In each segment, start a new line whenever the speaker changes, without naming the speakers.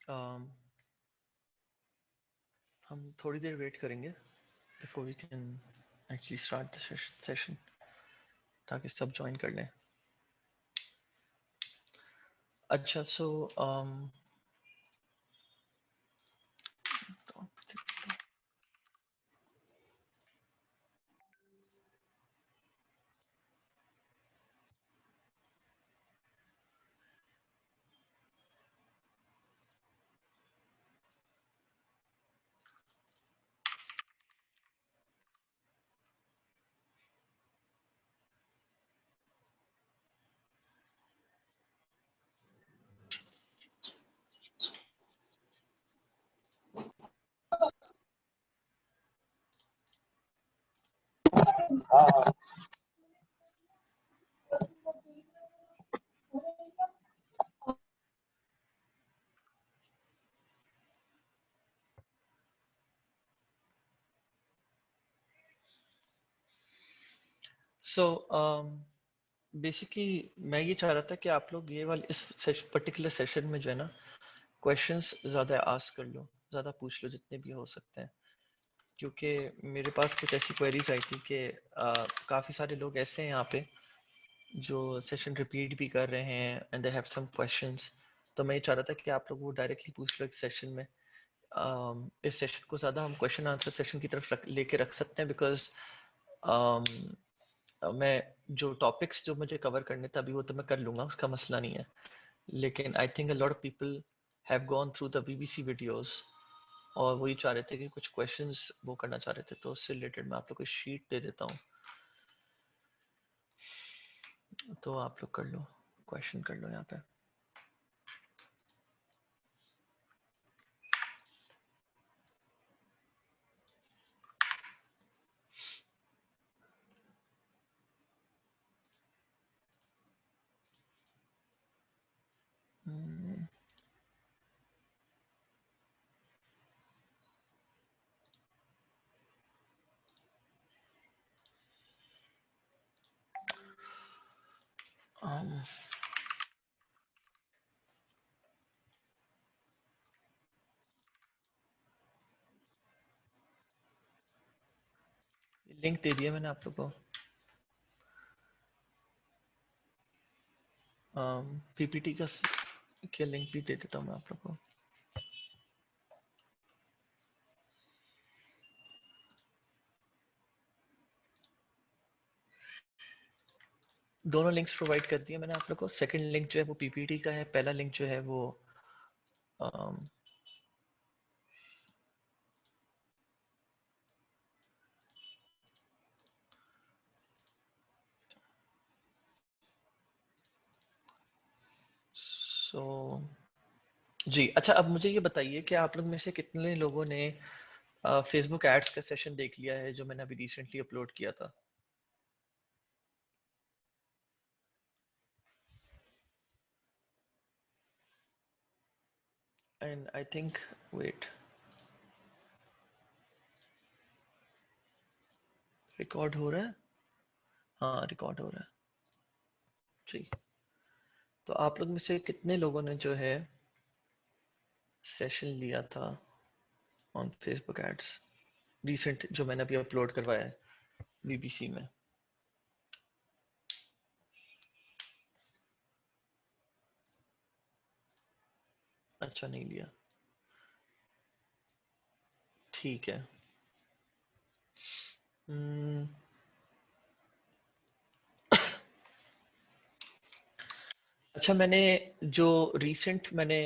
um, हम थोड़ी देर वेट करेंगे before we can actually start the session, ताकि सब ज्वाइन कर लें। अच्छा, सो सो बेसिकली मैं ये चाह रहा था कि आप लोग ये वाले इस पर्टिकुलर सेशन में जो है ना, क्वेश्चंस ज़्यादा आस्क कर लो, ज़्यादा पूछ लो जितने भी हो सकते हैं। क्योंकि मेरे पास कुछ ऐसी क्वेरीज आई थी कि काफ़ी सारे लोग ऐसे हैं यहाँ पे जो सेशन रिपीट भी कर रहे हैं and they have some questions. तो मैं ये चाह रहा था कि आप लोग वो डायरेक्टली पूछ लो इस सेशन में। इस सेशन को ज़्यादा हम क्वेश्चन आंसर सेशन की तरफ लेके रख सकते हैं, बिकॉज मैं जो टॉपिक्स जो मुझे कवर करने थे अभी वो तो मैं कर लूँगा, उसका मसला नहीं है। लेकिन I think a lot of people have gone through the BBC videos और वही चाह रहे थे कि कुछ क्वेश्चंस वो करना चाह रहे थे, तो उससे रिलेटेड मैं आप लोग को शीट दे देता हूँ, तो आप लोग कर लो, क्वेश्चन कर लो यहाँ पे। लिंक दे दिया मैंने आप लोग को, पीपीटी का लिंक भी दे देता हूँ मैं आप लोग को। दोनों लिंक्स प्रोवाइड कर दिए मैंने आप लोग को। सेकंड लिंक जो है वो पीपीटी का है, पहला लिंक जो है वो सो जी। अच्छा, अब मुझे ये बताइए कि आप लोग में से कितने लोगों ने फेसबुक एड्स का सेशन देख लिया है जो मैंने अभी रिसेंटली अपलोड किया था? And I think, wait, record हो रहा है? हाँ, रिकॉर्ड हो रहा है जी। तो आप लोग में से कितने लोगों ने जो है सेशन लिया था ऑन फेसबुक एड्स, रिसेंट जो मैंने अभी अपलोड करवाया है बीबीसी में? अच्छा, नहीं लिया, ठीक है। हम्म, अच्छा, मैंने जो रिसेंट मैंने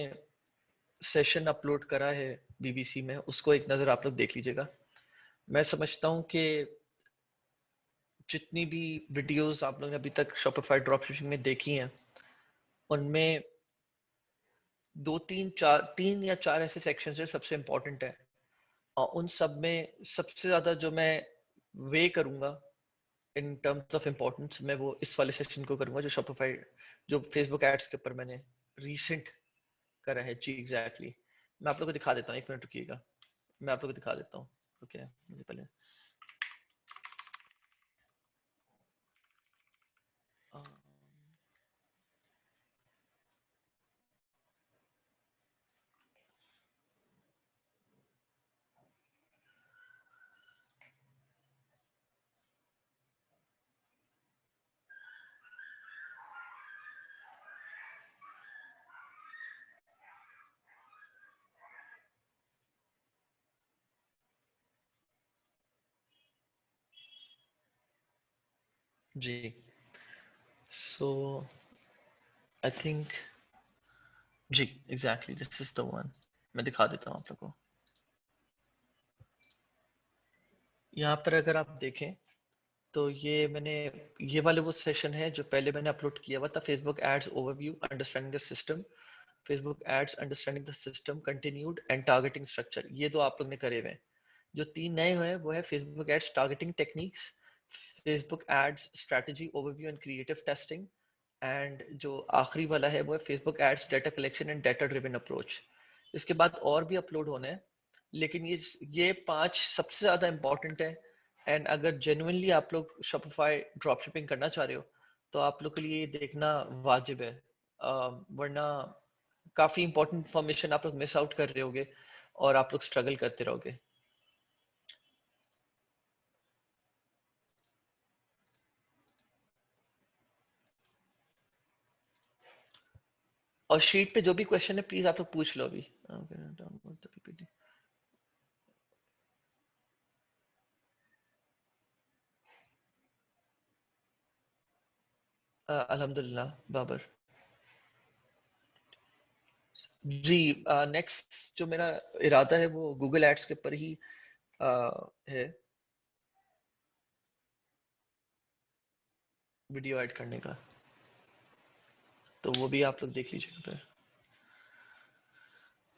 सेशन अपलोड करा है बीबीसी में, उसको एक नज़र आप लोग देख लीजिएगा। मैं समझता हूँ कि जितनी भी वीडियोस आप लोगों ने अभी तक शॉपिफाई ड्रॉपशिपिंग में देखी हैं, उनमें दो तीन चार, तीन या चार ऐसे सेक्शंस हैं सबसे इम्पोर्टेंट है, और उन सब में सबसे ज़्यादा जो मैं वे करूँगा इन टर्म्स ऑफ इम्पोर्टेंस, मैं वो इस वाले सेशन को करूँगा जो शॉपिफाई, जो फेसबुक एड्स के ऊपर मैंने रिसेंट करा है जी। एग्जैक्टली, मैं आप लोग को दिखा देता हूँ, एक मिनट रुकिएगा, मैं आप लोग को दिखा देता हूँ। ओके, मुझे पहले अ, जी। सो आई थिंक जी exactly this is the one. मैं दिखा देता हूँ आप लोगों को। यहाँ पर अगर आप देखें तो ये वाले वो सेशन है जो पहले मैंने अपलोड किया हुआ था, Facebook ads overview, understanding the system, Facebook ads understanding the system continued and targeting structure. ये दो आप लोग ने करे हुए हैं। जो 3 नए हुए हैं वो है Facebook ads targeting techniques, Facebook ads strategy overview and creative testing, and जो आखिरी वाला है वो है Facebook ads data collection and data driven approach. इसके बाद और भी अपलोड होना है, लेकिन ये 5 सबसे ज्यादा इंपॉर्टेंट है। एंड अगर जेन्युइनली आप लोग शॉपिफाई ड्रॉपशिपिंग करना चाह रहे हो तो आप लोग के लिए ये देखना वाजिब है। वरना काफी इंपॉर्टेंट इंफॉर्मेशन आप लोग मिस आउट कर रहे होगे और आप लोग स्ट्रगल करते रहोगे। और शीट पे जो भी क्वेश्चन है प्लीज आप लोग पूछ लो अभी। अल्हम्दुलिल्लाह बाबर। जी। नेक्स्ट जो मेरा इरादा है वो गूगल एड्स के ऊपर ही है, वीडियो ऐड करने का। तो वो भी आप लोग देख लीजिएगा फिर।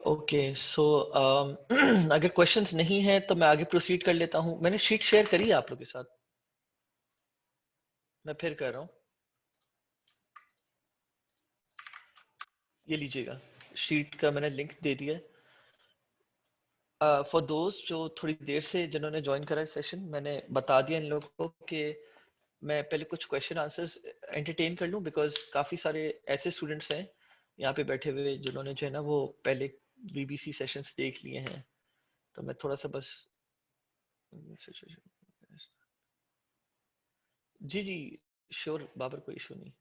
ओके सो अगर क्वेश्चंस नहीं है तो मैं आगे प्रोसीड कर लेता हूँ। मैंने शीट शेयर करी है आप लोग के साथ, मैं फिर कर रहा हूँ। ये लीजिएगा, शीट का मैंने लिंक दे दिया है। फॉर दोस्त जो थोड़ी देर से जिन्होंने ज्वाइन करा है सेशन, मैंने बता दिया इन लोगों को कि मैं पहले कुछ क्वेश्चन आंसर्स एंटरटेन कर लूं, बिकॉज काफी सारे ऐसे स्टूडेंट्स हैं यहाँ पे बैठे हुए जिन्होंने जो है ना वो पहले वीबीसी सेशंस देख लिए हैं। तो मैं थोड़ा सा बस जी जी श्योर बाबर, कोई इशू नहीं।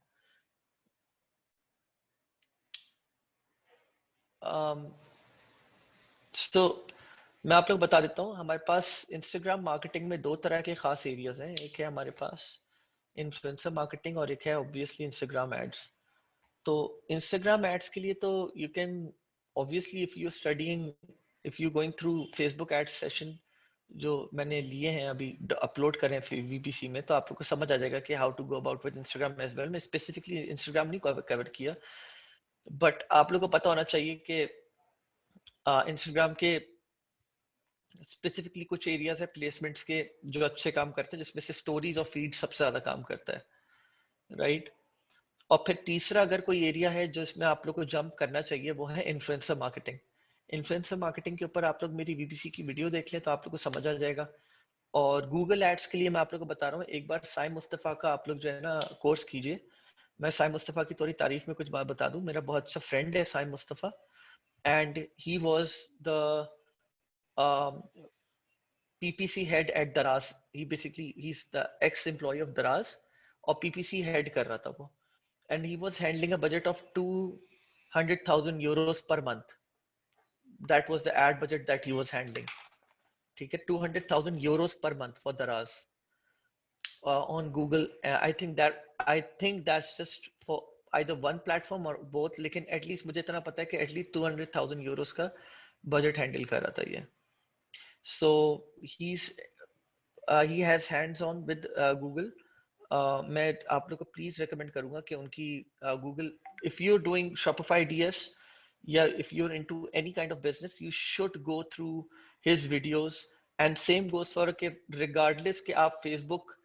तो मैं आप लोग बता देता हूँ, हमारे पास इंस्टाग्राम मार्केटिंग में दो तरह के खास एरियाज हैं। एक है हमारे पास इन्फ्लुएंसर मार्केटिंग और एक है ऑब्वियसली इंस्टाग्राम एड्स। तो इंस्टाग्राम एड्स के लिए तो you can obviously if you studying, if you going through Facebook ads session जो मैंने लिए हैं अभी अपलोड करें वीपीसी में, तो आप लोग को समझ आ जाएगा कि how to go about with Instagram as well. मैं स्पेसिफिकली इंस्टाग्राम नहीं कवर किया, बट आप लोग को पता होना चाहिए कि इंस्टाग्राम के स्पेसिफिकली कुछ एरियाज है प्लेसमेंट्स के जो अच्छे काम करते हैं, जिसमें से स्टोरीज और फीड सबसे ज्यादा काम करता है, राइट। और फिर तीसरा अगर कोई एरिया है जो इसमें आप लोग को जंप करना चाहिए वो है इन्फ्लुएंसर मार्केटिंग। इन्फ्लुएंसर मार्केटिंग के ऊपर आप लोग मेरी वीबीसी की वीडियो देख लें तो आप लोग को समझ आ जाएगा। और गूगल एड्स के लिए मैं आप लोग को बता रहा हूँ, एक बार साई मुस्तफा का आप लोग जो है ना कोर्स कीजिए। मैं साई मुस्तफा की थोड़ी तारीफ में कुछ बात बता दूं, मेरा बहुत अच्छा फ्रेंड है Sai Mustafa, and he was the PPC head at Daraz. He's the ex-employee of Daraz और PPC head कर रहा था वो, and he was handling a budget of 200,000 euros per month. That was the ad budget that he was handling. ठीक है, 200,000 euros per month for Daraz on Google. I think that's just for either one platform or both, लेकिन at least मुझे इतना पता है कि at least 200,000 euros का budget handle कर रहा था ये। So he has hands on with Google. मैं आप लोग को प्लीज रिकमेंड करूंगा कि उनकी Google, if you are doing Shopify DS या if you are into any kind of business, you should go through his videos. And same goes for कि regardless कि आप Facebook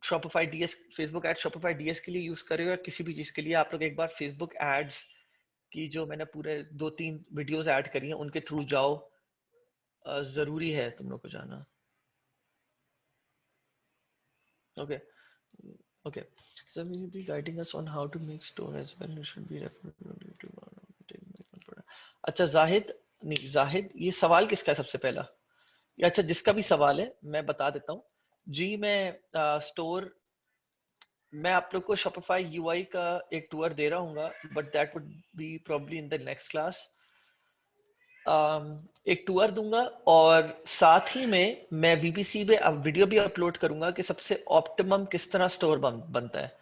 Shopify DS, Facebook ad Shopify DS के लिए use कर रहे हो या किसी भी चीज के लिए, आप लोग एक बार फेसबुक एड्स की जो मैंने पूरे 2-3 वीडियोस ऐड करी हैं उनके थ्रू जाओ। जरूरी है तुम लोग को जाना। Okay Okay, so will you be guiding us on how to make store as well? It should be referred to अच्छा जाहिद, नहीं जाहिद, ये सवाल किसका है सबसे पहला? ये अच्छा जिसका भी सवाल है मैं बता देता हूँ। जी मैं स्टोर, मैं आप लोग को शॉपिफाई यूआई का एक टूर दे रहा हूँ, but that would be probably in the next class. एक टूर दूंगा और साथ ही में मैं वीबीसी पे अब वीडियो भी अपलोड करूंगा कि सबसे ऑप्टिमम किस तरह स्टोर बनता है।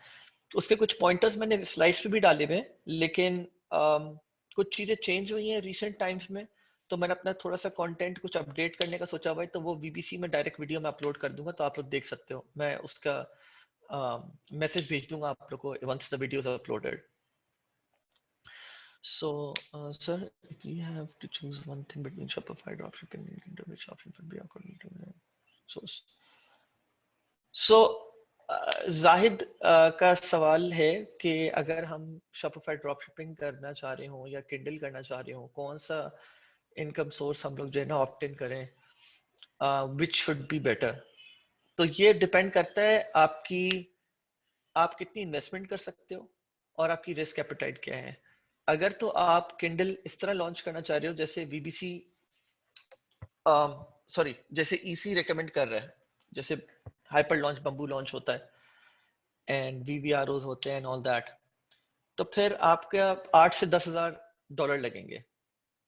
उसके कुछ पॉइंटर्स मैंने स्लाइड्स पे भी डाले हुए हैं, लेकिन कुछ चीजें चेंज हुई हैं रिसेंट टाइम्स में, तो मैंने अपना थोड़ा सा कंटेंट कुछ अपडेट करने का सोचा हुआ है, तो वो वीबीसी में डायरेक्ट वीडियो में अपलोड कर दूंगा, तो आप लोग देख सकते हो। मैं उसका मैसेज भेज दूंगा आप लोग को once the videos uploaded. So, sir, if we have to choose one thing between Shopify dropshipping and Kindle, which option would be according to the source? So, Zahid का सवाल है कि अगर हम Shopify dropshipping करना चाह रहे हो या Kindle करना चाह रहे हो, कौन सा इनकम सोर्स हम लोग जो है ना ऑप्ट इन करें, विच शुड बी बेटर। तो ये डिपेंड करता है आप कितनी इन्वेस्टमेंट कर सकते हो और आपकी रिस्क एपेटाइट क्या है। अगर तो आप किंडल इस तरह लॉन्च करना चाह रहे हो जैसे वीबीसी सॉरी जैसे ईसी रेकमेंड कर रहा है, जैसे हाइपर लॉन्च बम्बू लॉन्च होता है एंड वीवीआरओज होते हैं एंड ऑल दैट, तो फिर आपका 8 से 10 हज़ार डॉलर लगेंगे,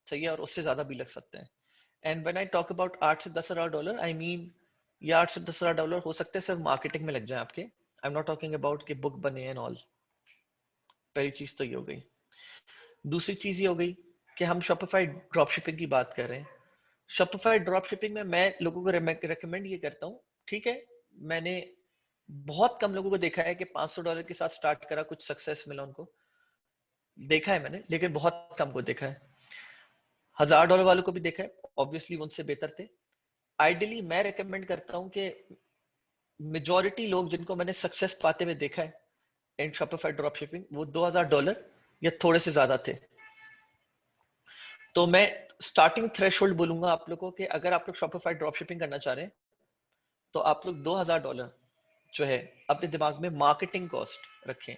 सही है, और उससे ज्यादा भी लग सकते हैं। And when I talk about 8 से 10 हज़ार डॉलर, आई मीन ये 8 से 10 हज़ार डॉलर हो सकते हैं सिर्फ मार्केटिंग में लग जाए आपके। आई एम नॉट टॉकिंग अबाउट कि बुक बने एंड ऑल। पहली चीज तो ये हो गई। दूसरी चीज ये हो गई कि हम शॉपिफाई ड्रॉप शिपिंग की बात कर रहे हैं। शॉपिफाई ड्रॉप शिपिंग में मैं लोगों को रेकमेंड ये करता हूँ, ठीक है, मैंने बहुत कम लोगों को देखा है कि $500 के साथ स्टार्ट करा, कुछ सक्सेस मिला उनको, देखा है मैंने, लेकिन बहुत कम को देखा है। $1000 वालों को भी देखा है, ऑब्वियसली उनसे बेहतर थे। आइडियली मैं रेकमेंड करता हूँ कि मेजोरिटी लोग जिनको मैंने सक्सेस पाते हुए देखा है इन शॉपिफाई ड्रॉप शिपिंग, वो $2000 या थोड़े से ज्यादा थे। तो मैं स्टार्टिंग थ्रेशोल्ड बोलूंगा आप लोगों को कि अगर आप लोग शॉपिफाई ड्रॉप शिपिंग करना चाह रहे हैं तो आप लोग $2000 जो है अपने दिमाग में मार्केटिंग कॉस्ट रखें।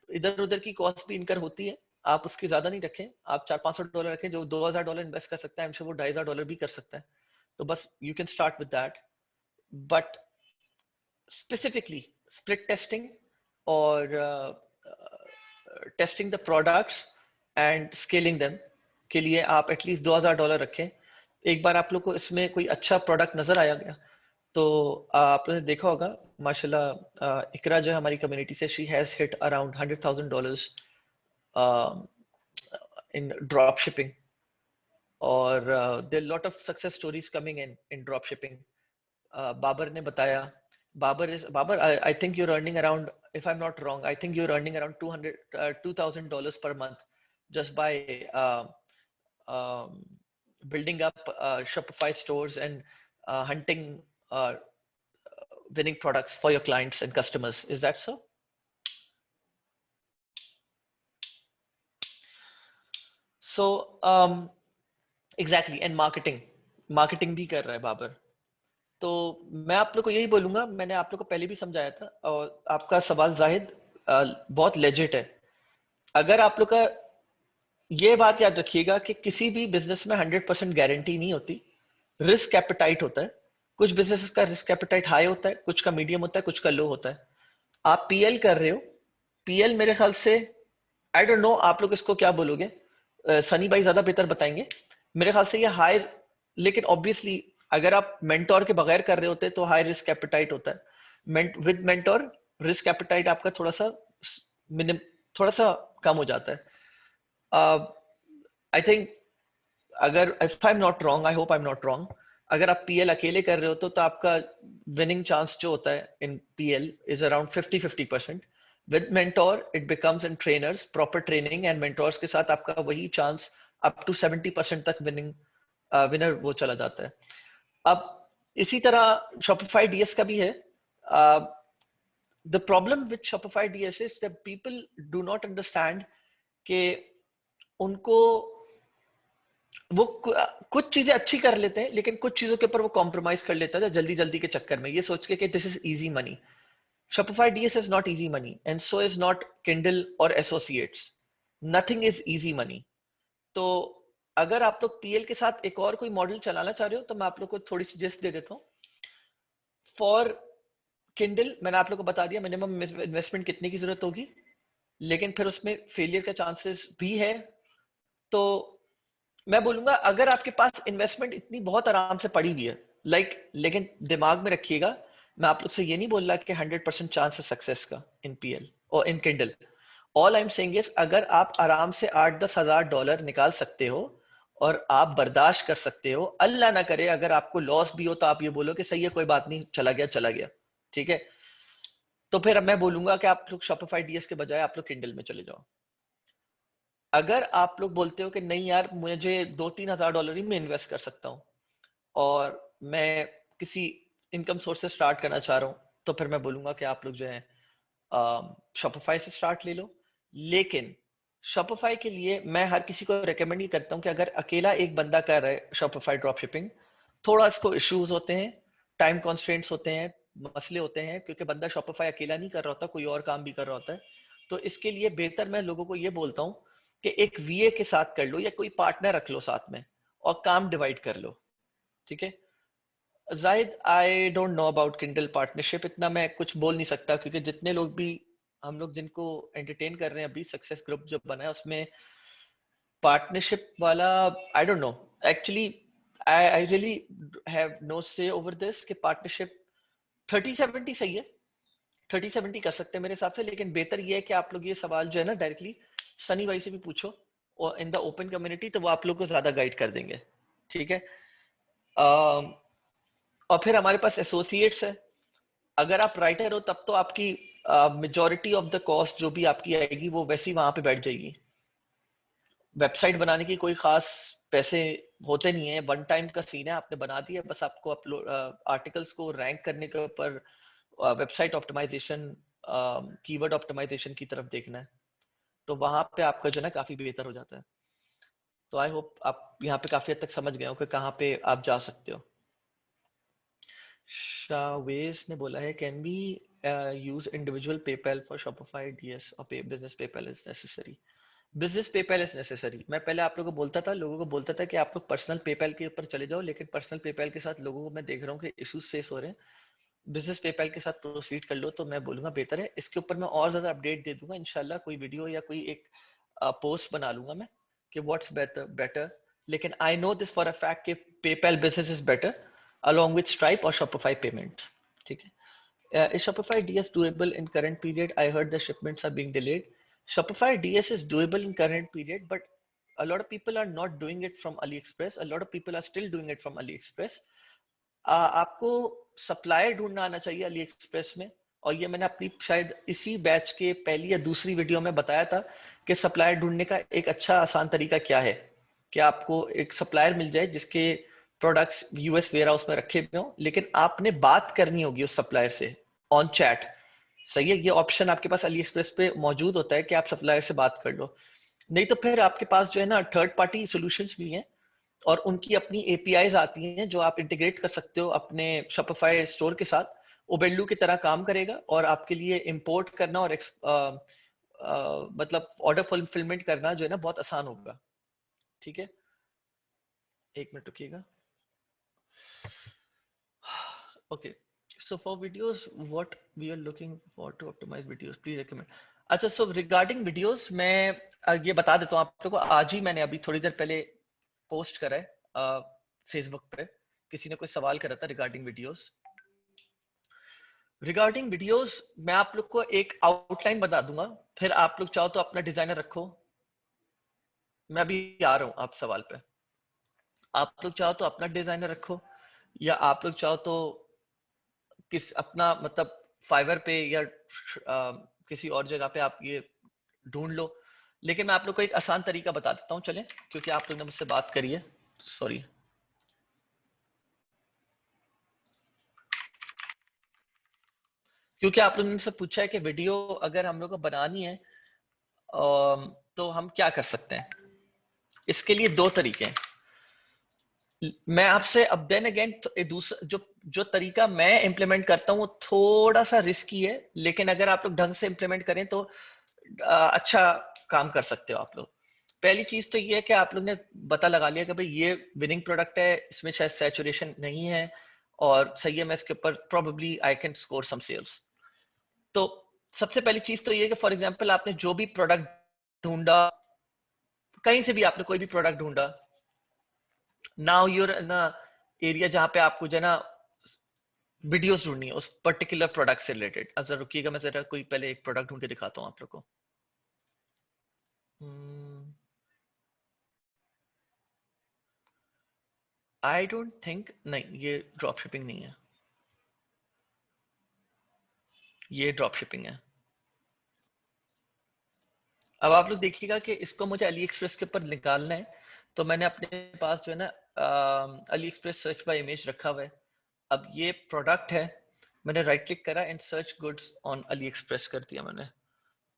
इधर उधर की कॉस्ट भी इनकर होती है, आप उसकी ज्यादा नहीं रखें। आप $400-500 रखें, जो $2000 इन्वेस्ट कर सकता है I'm sure वो $2500 भी कर सकता है। तो बस you can start with that, but specifically split testing और testing the products and scaling them के लिए आप एटलीस्ट $2000 रखें। एक बार आप लोग को इसमें कोई अच्छा प्रोडक्ट नजर आया गया तो आपने देखा होगा, माशाल्लाह इकरा जो है हमारी कम्युनिटी से, she has hit around $100,000 in drop shipping, और there lot of success stories coming in drop shipping. Babar ने बताया, Babar, I think you're earning around, if I'm not wrong, I think you're earning around $2,000 per month just by um, building up Shopify stores and hunting uh, winning products for your clients and customers. Is that so? So exactly, and marketing भी कर रहा है बाबर। तो मैं आप लोग को यही बोलूंगा, मैंने आप लोग को पहले भी समझाया था, और आपका सवाल जाहिद बहुत लेजिट है। अगर आप लोग का, ये बात याद रखिएगा कि किसी भी बिजनेस में 100% गारंटी नहीं होती, रिस्क एपेटाइट होता है। कुछ बिजनेस का रिस्क एपेटाइट हाई होता है, कुछ का मीडियम होता है, कुछ का लो होता है। आप पीएल कर रहे हो, पीएल मेरे ख्याल से, आई डोंट नो आप लोग इसको क्या बोलोगे, सनी भाई ज्यादा बेहतर बताएंगे। मेरे ख्याल से ये हाई, लेकिन ऑब्वियसली अगर आप मेंटोर के बगैर कर रहे होते तो हाई रिस्क एपेटाइट होता है। विद मेंटोर रिस्क एपेटाइट आपका थोड़ा सा मिनिम, थोड़ा सा कम हो जाता है। आई थिंक, अगर if I am not wrong, I hope I am not wrong, अगर आप पीएल अकेले कर रहे हो तो आपका विनिंग चांस जो होता है इन PL is around 50-50%। With mentor it becomes in trainers, proper training and mentors के साथ आपका वही चांस अप टू 70% तक विनर वो चला जाता है। अब इसी तरह Shopify DS का भी है। The problem with Shopify DS is that people do not understand कि उनको वो कुछ चीजें अच्छी कर लेते हैं, लेकिन कुछ चीजों के ऊपर वो कॉम्प्रोमाइज कर लेता है जल्दी जल्दी के चक्कर में, ये सोच के कि this is easy money. Shopify DS is not easy money, and so is not Kindle or associates. Nothing is easy money. तो अगर आप लोग पीएल के साथ एक और कोई मॉडल चलाना चाह रहे हो तो मैं आप लोग को थोड़ी सी सजेस्ट दे देता हूँ। फॉर किंडल मैंने आप लोग को बता दिया मिनिमम इन्वेस्टमेंट कितने की जरूरत होगी, लेकिन फिर उसमें फेलियर का चांसेस भी है। तो मैं बोलूंगा अगर आपके पास इन्वेस्टमेंट इतनी बहुत आराम से पड़ी हुई है, लेकिन दिमाग में रखिएगा, मैं आप लोग से ये नहीं बोल रहा कि 100% चांस है सक्सेस का इन पीएल और in Kindle. All I am saying is अगर आप आराम से 8-10 हज़ार डॉलर निकाल सकते हो और आप बर्दाश्त कर सकते हो, अल्लाह ना करे अगर आपको लॉस भी हो तो आप ये बोलो कि सही है कोई बात नहीं, चला गया चला गया, ठीक है। तो फिर अब मैं बोलूंगा कि आप लोग शॉपिफाई डीएस के बजाय आप लोग किंडल में चले जाओ। अगर आप लोग बोलते हो कि नहीं यार मुझे 2-3 हज़ार डॉलर ही मैं इन्वेस्ट कर सकता हूँ और मैं किसी इनकम सोर्स से स्टार्ट करना चाह रहा हूँ, तो फिर मैं बोलूंगा कि आप लोग जो है शॉपिफाई से स्टार्ट ले लो। लेकिन शॉपिफाई के लिए मैं हर किसी को रेकमेंड ही करता हूँ कि अगर अकेला एक बंदा कर रहा है शॉपिफाई ड्रॉप शिपिंग, थोड़ा इसको इश्यूज होते हैं, टाइम कॉन्स्ट्रेंट्स होते हैं, मसले होते हैं, क्योंकि बंदा शॉपिफाई अकेला नहीं कर रहा होता, कोई और काम भी कर रहा होता है। तो इसके लिए बेहतर मैं लोगों को ये बोलता हूँ कि एक वीए के साथ कर लो या कोई पार्टनर रख लो साथ में और काम डिवाइड कर लो, ठीक है। जाहिद आई don't know about Kindle partnership, इतना मैं कुछ बोल नहीं सकता क्योंकि जितने लोग भी हम लोग जिनको एंटरटेन कर रहे हैं अभी, सक्सेस ग्रुप जो बना है उसमें पार्टनरशिप वाला I don't know actually. I really have no say over this कि पार्टनरशिप 30-70 सही है, 30-70 कर सकते हैं मेरे हिसाब से, लेकिन बेहतर ये है कि आप लोग ये सवाल जो है ना डायरेक्टली सनी भाई से भी पूछो और इन द ओपन कम्युनिटी, तो वो आप लोग को ज्यादा गाइड कर देंगे, ठीक है। और फिर हमारे पास एसोसिएट्स है। अगर आप राइटर हो तब तो आपकी मेजोरिटी ऑफ द कॉस्ट जो भी आपकी आएगी वो वैसे ही वहां पे बैठ जाएगी। वेबसाइट बनाने की कोई खास पैसे होते नहीं है, वन टाइम का सीन है, आपने बना दिया बस, आपको अपलोड आर्टिकल्स को रैंक करने के ऊपर वेबसाइट ऑप्टिमाइजेशन, कीवर्ड ऑप्टिमाइजेशन की तरफ देखना है, तो वहां पे आपका जो है ना काफी बेहतर हो जाता है। तो आई होप आप यहाँ पे काफी हद तक समझ गए हो कि कहाँ पे आप जा सकते हो। शावेज ने बोला है can be use individual PayPal for Shopify DS और business PayPal is necessary. Business PayPal is necessary, मैं पहले आप लोगों को बोलता था, लोगों को बोलता था कि आप लोग पर्सनल पेपैल के ऊपर चले जाओ, लेकिन पर्सनल पेपैल के साथ लोगों को मैं देख रहा हूँ कि इश्यूज फेस हो रहे हैं। बिजनेस पेपैल के साथ प्रोसीड कर लो तो मैं बोलूंगा बेहतर है। इसके ऊपर मैं और ज्यादा अपडेट दे दूंगा इंशाल्लाह, कोई वीडियो या कोई एक पोस्ट बना लूंगा मैं कि व्हाट्स बेटर बेटर। लेकिन I know this for a fact कि PayPal business is better along with Stripe or Shopify payment, ठीक है। Is Shopify DS doable in current period? I heard the shipments are being delayed. Shopify DS is doable in current period, but a lot of people are not doing it from AliExpress. A lot of people are still doing it from AliExpress. आपको supplier ढूंढना आना चाहिए Ali express में, और ये मैंने अपनी शायद इसी बैच के पहली या दूसरी वीडियो में बताया था कि सप्लायर ढूंढने का एक अच्छा आसान तरीका क्या है, कि आपको एक सप्लायर मिल जाए जिसके प्रोडक्ट्स यूएस वेयर हाउस में रखे हुए हों, लेकिन आपने बात करनी होगी उस सप्लायर से ऑन चैट। सही है, ये ऑप्शन आपके पास अली एक्सप्रेस पे मौजूद होता है कि आप सप्लायर से बात कर लो। नहीं तो फिर आपके पास जो है ना थर्ड पार्टी सॉल्यूशंस भी हैं और उनकी अपनी एपीआईज आती हैं जो आप इंटीग्रेट कर सकते हो अपने शॉपिफाई स्टोर के साथ। ओबेंडू की तरह काम करेगा और आपके लिए इंपोर्ट करना और मतलब ऑर्डर फुलफिलमेंट करना जो है ना बहुत आसान होगा, ठीक है। एक मिनट रुकिएगा। Okay, so for videos what we are looking for to optimize videos please recommend. अच्छा, सो रिगार्डिंग वीडियोस मैं ये बता देता हूँ आप लोगों को, आज ही मैंने अभी थोड़ी देर पहले पोस्ट करा है फेसबुक पे, किसी ने कोई सवाल करा था रिगार्डिंग वीडियोस। रिगार्डिंग वीडियोस मैं आप लोग को एक आउटलाइन बता दूंगा, फिर आप लोग चाहो तो अपना डिजाइनर रखो। मैं अभी आ रहा हूँ आप सवाल पे। आप लोग चाहो तो अपना डिजाइनर रखो, या आप लोग चाहो तो किस अपना मतलब फाइवर पे या किसी और जगह पे आप ये ढूंढ लो। लेकिन मैं आप लोग को एक आसान तरीका बता देता हूँ चले, क्योंकि आप लोग ने मुझसे बात करी है, सॉरी। क्योंकि आप लोगों ने मुझसे पूछा है कि वीडियो अगर हम लोग को बनानी है तो हम क्या कर सकते हैं। इसके लिए दो तरीके हैं। मैं आपसे अब देन अगेन दूसरा जो तरीका मैं इंप्लीमेंट करता हूँ वो थोड़ा सा रिस्की है, लेकिन अगर आप लोग ढंग से इंप्लीमेंट करें तो अच्छा काम कर सकते हो आप लोग। पहली चीज तो ये है कि आप लोग ने पता लगा लिया कि भाई ये विनिंग प्रोडक्ट है, इसमें शायद सैचुरेशन नहीं है और सही है, मैं इसके ऊपर probably I can score some sales. तो सबसे पहली चीज तो ये है कि फॉर एग्जांपल आपने जो भी प्रोडक्ट ढूंढा, कहीं से भी आपने कोई भी प्रोडक्ट ढूंढा, नाउ यूर इन एरिया जहां पे आपको जो है ना वीडियोस ढूंढनी है उस पर्टिकुलर प्रोडक्ट से रिलेटेड। अब जरा रुकिएगा, मैं जरा कोई पहले एक प्रोडक्ट ढूंढ के दिखाता हूँ आप लोग को। आई डोंट थिंक, नहीं ये ड्रॉप शिपिंग नहीं है, ये ड्रॉप शिपिंग है। अब आप लोग देखिएगा कि इसको मुझे अली एक्सप्रेस के ऊपर निकालना है, तो मैंने अपने पास जो है ना Ali express search by image रखा हुआ है। अब ये प्रोडक्ट है, मैंने राइट क्लिक करा and search goods on Ali express कर दिया मैंने,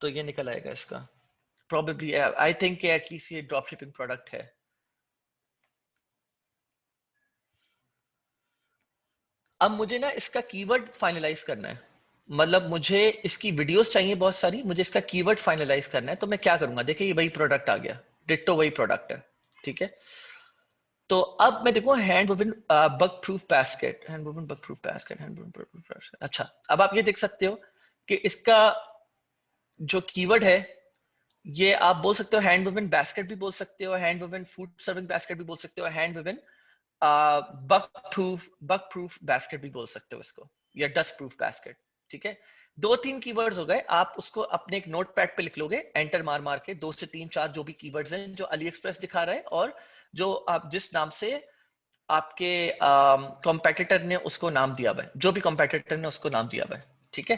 तो ये निकल आएगा इसका प्रोबेबली। आई थिंक एटलीस्ट ये ड्रॉप शिपिंग प्रोडक्ट है। अब मुझे ना इसका कीवर्ड फाइनलाइज करना है, मतलब मुझे इसकी वीडियोस चाहिए बहुत सारी, मुझे इसका कीवर्ड फाइनलाइज करना है। तो मैं क्या करूंगा, देखिए ये वही प्रोडक्ट आ गया, डिट्टो वही प्रोडक्ट है, ठीक है। तो अब मैं देखूँ hand woven bug proof basket, hand woven bug proof basket, hand woven bug proof basket. अच्छा, अब आप ये देख सकते हो कि इसका जो कीवर्ड है, ये आप बोल सकते हो हैंड वुवन बास्केट भी बोल सकते हो, hand woven food serving basket भी बोल सकते हो, hand woven bug proof basket भी बोल सकते हो इसको, या डस्ट प्रूफ बास्केट, ठीक है। दो तीन कीवर्ड्स हो गए, आप उसको अपने एक नोट पैड पे लिख लोगे, एंटर मार मार के, दो से तीन चार जो भी कीवर्ड्स हैं जो अली एक्सप्रेस दिखा रहा है, और जो आप जिस नाम से आपके कॉम्पिटिटर ने उसको नाम दिया हुआ है, जो भी कॉम्पिटिटर ने उसको नाम दिया हुआ है, ठीक है।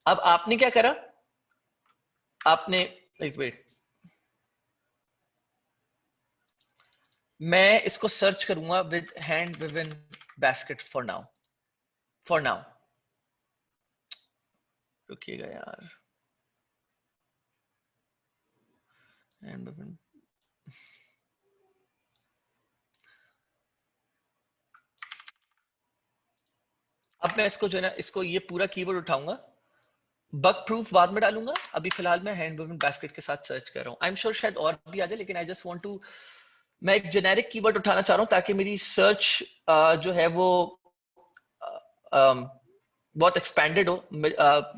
अब आपने क्या करा, आपने एक वेट, मैं इसको सर्च करूंगा with hand woven basket for now, for now. रुकिएगा यार, हैंड विवन, अब मैं इसको जो है ना, इसको ये पूरा कीवर्ड उठाऊंगा, बग प्रूफ बाद में डालूंगा, अभी फिलहाल मैं हैंड वुवन बास्केट के साथ सर्च कर रहा हूँ। आई एम श्योर शायद और भी आ जाए, लेकिन आई जस्ट वांट टू, मैं एक जेनेरिक कीवर्ड उठाना चाह रहा हूँ ताकि मेरी सर्च जो है वो बहुत एक्सपैंडेड हो,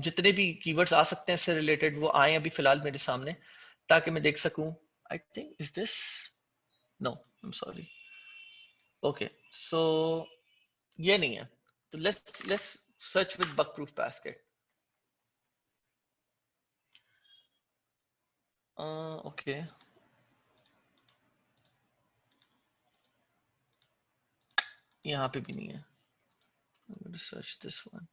जितने भी कीवर्ड्स आ सकते हैं इससे रिलेटेड वो आए अभी फिलहाल मेरे सामने, ताकि मैं देख सकूं। I think is this, no I am sorry, okay so ये नहीं है, तो let's search with bug proof basket. Okay, यहाँ पे भी नहीं है, I'm going to search this one.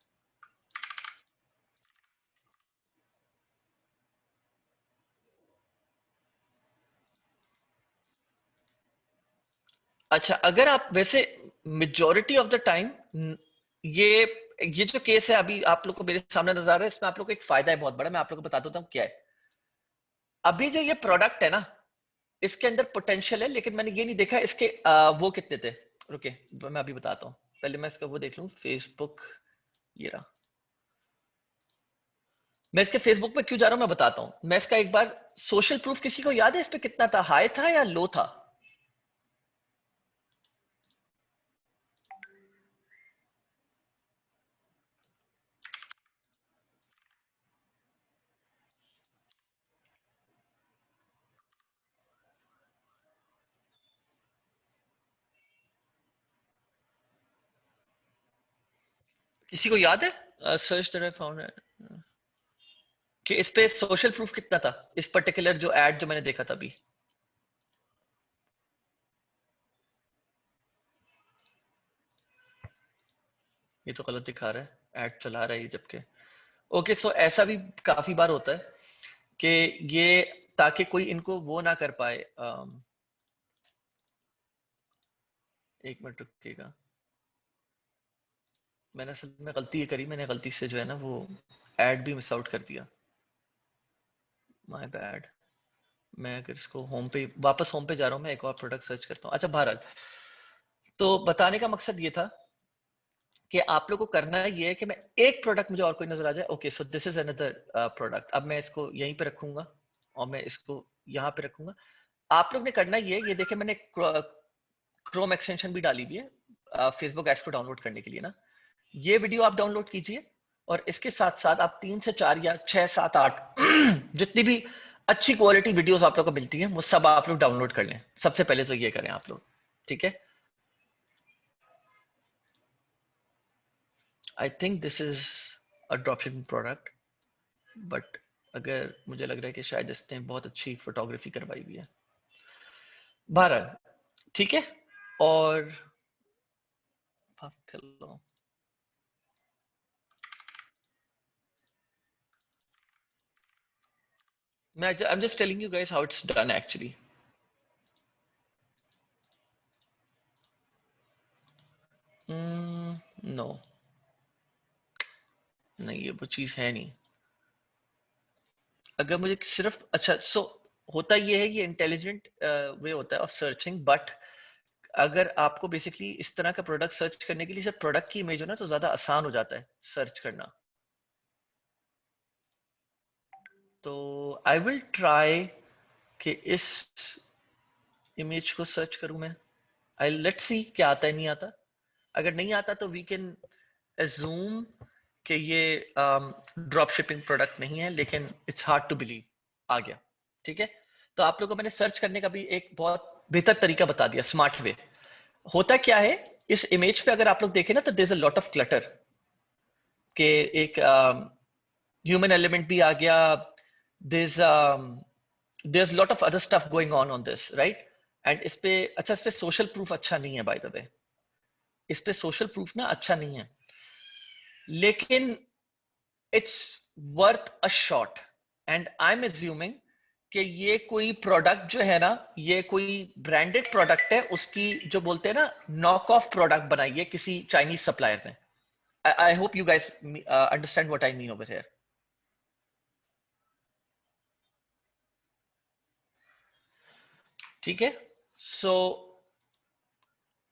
अच्छा, अगर आप वैसे मेजोरिटी ऑफ द टाइम, ये ये जो केस है अभी आप लोग को मेरे सामने नजर आ रहा है, इसमें आप लोग को एक फायदा है बहुत बड़ा, मैं आप लोग को बता देता हूँ क्या है। अभी जो ये प्रोडक्ट है ना, इसके अंदर पोटेंशियल है, लेकिन मैंने ये नहीं देखा इसके वो कितने थे। रुके, मैं अभी बताता हूँ, पहले मैं इसका वो देख लूँ, फेसबुक, ये रहा। मैं इसके फेसबुक पे क्यों जा रहा हूँ मैं बताता हूँ। मैं इसका एक बार सोशल प्रूफ, किसी को याद है इस पे कितना था, हाई था या लो था? किसी को याद है? सर्च दैट आई फाउंड कि इस पे सोशल प्रूफ कितना था, इस पर्टिकुलर जो एड जो मैंने देखा था अभी। ये तो गलत दिखा रहा है, एड चला रहा है ये जबकि। ओके, सो ऐसा भी काफी बार होता है कि ये, ताकि कोई इनको वो ना कर पाए। एक मिनट रुकिएगा, मैंने असल में गलती ये करी, मैंने गलती से जो है ना वो एड भी मिस आउट कर दिया, माय बैड। मैं अगर इसको होम पे, वापस होम पे जा रहा हूँ, मैं एक और प्रोडक्ट सर्च करता हूँ। अच्छा, बहरहाल, तो बताने का मकसद ये था कि आप लोग को करना ये है कि मैं एक प्रोडक्ट मुझे और कोई नजर आ जाए, okay so this is another product, अब मैं इसको यहीं पे रखूंगा और मैं इसको यहाँ पे रखूंगा। आप लोग ने करना ये देखे मैंने क्रोम एक्सटेंशन भी डाली हुई है फेसबुक एड्स को डाउनलोड करने के लिए ना, ये वीडियो आप डाउनलोड कीजिए, और इसके साथ साथ आप 3 से 4 या 6 7 8 जितनी भी अच्छी क्वालिटी वीडियोस आप लोग को मिलती हैं, वो सब आप लोग डाउनलोड कर लें। सबसे पहले तो ये करें आप लोग, ठीक है। I think this is a dropshipping product, but अगर मुझे लग रहा है कि शायद इसने बहुत अच्छी फोटोग्राफी करवाई हुई है। 12, ठीक है। और I'm just telling you guys how it's done actually. No, नहीं ये वो चीज है नहीं। अगर मुझे सिर्फ अच्छा होता ये है, ये इंटेलिजेंट वे होता है ऑफ सर्चिंग, बट अगर आपको बेसिकली इस तरह का प्रोडक्ट सर्च करने के लिए सिर्फ प्रोडक्ट की इमेज हो ना, तो ज्यादा आसान हो जाता है सर्च करना। तो आई विल ट्राई कि इस इमेज को सर्च करूं मैं। आई लेट्स सी क्या आता है, नहीं आता। अगर नहीं आता तो वी कैन assume कि ये ड्रॉप शिपिंग प्रोडक्ट नहीं है, लेकिन इट्स हार्ड टू बिलीव आ गया, ठीक है। तो आप लोगों को मैंने सर्च करने का भी एक बहुत बेहतर तरीका बता दिया, स्मार्ट वे। होता क्या है, इस इमेज पे अगर आप लोग देखें ना, तो there is a lot of clutter के एक ह्यूमन एलिमेंट भी आ गया। There is lot of other stuff going on this, right. And इस पे अच्छा, इस पे सोशल प्रूफ अच्छा नहीं है, बाय द वे। इस पे सोशल प्रूफ ना अच्छा नहीं है, लेकिन it's worth a shot. And I am assuming कि ये कोई प्रोडक्ट जो है ना, ये कोई ब्रांडेड प्रोडक्ट है, उसकी जो बोलते हैं ना नॉक ऑफ प्रोडक्ट बनाई है किसी चाइनीज सप्लायर ने। आई hope you guys understand what I mean over here, ठीक है। सो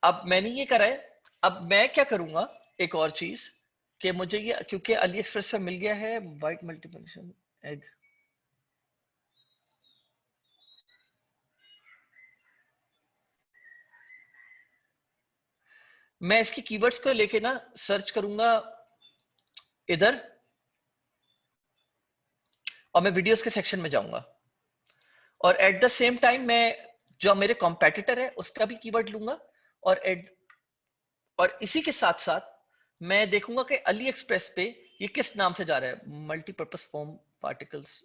अब मैंने ये करा है, अब मैं क्या करूंगा, एक और चीज, कि मुझे ये क्योंकि अली एक्सप्रेस पे मिल गया है वाइट मल्टीपल एग। मैं इसकी कीवर्ड्स को लेके ना सर्च करूंगा इधर, और मैं वीडियोस के सेक्शन में जाऊंगा, और एट द सेम टाइम मैं जो मेरे कॉम्पेटिटर है उसका भी कीवर्ड लूंगा, और और इसी के साथ साथ मैं देखूंगा कि अली एक्सप्रेस पे ये किस नाम से जा रहा है, multipurpose form particles.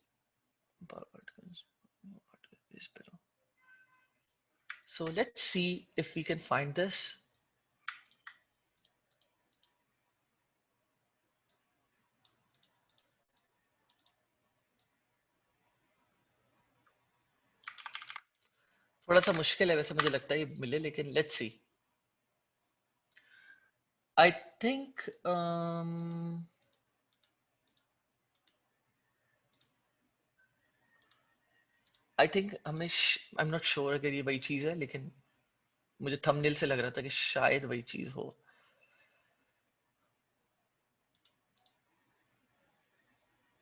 So let's see if we can find this. थोड़ा सा मुश्किल है वैसे, मुझे लगता है ये मिले, लेकिन लेट्स सी। आई थिंक हमें आई एम नॉट श्योर अगर ये वही चीज है, लेकिन मुझे थंबनेल से लग रहा था कि शायद वही चीज हो।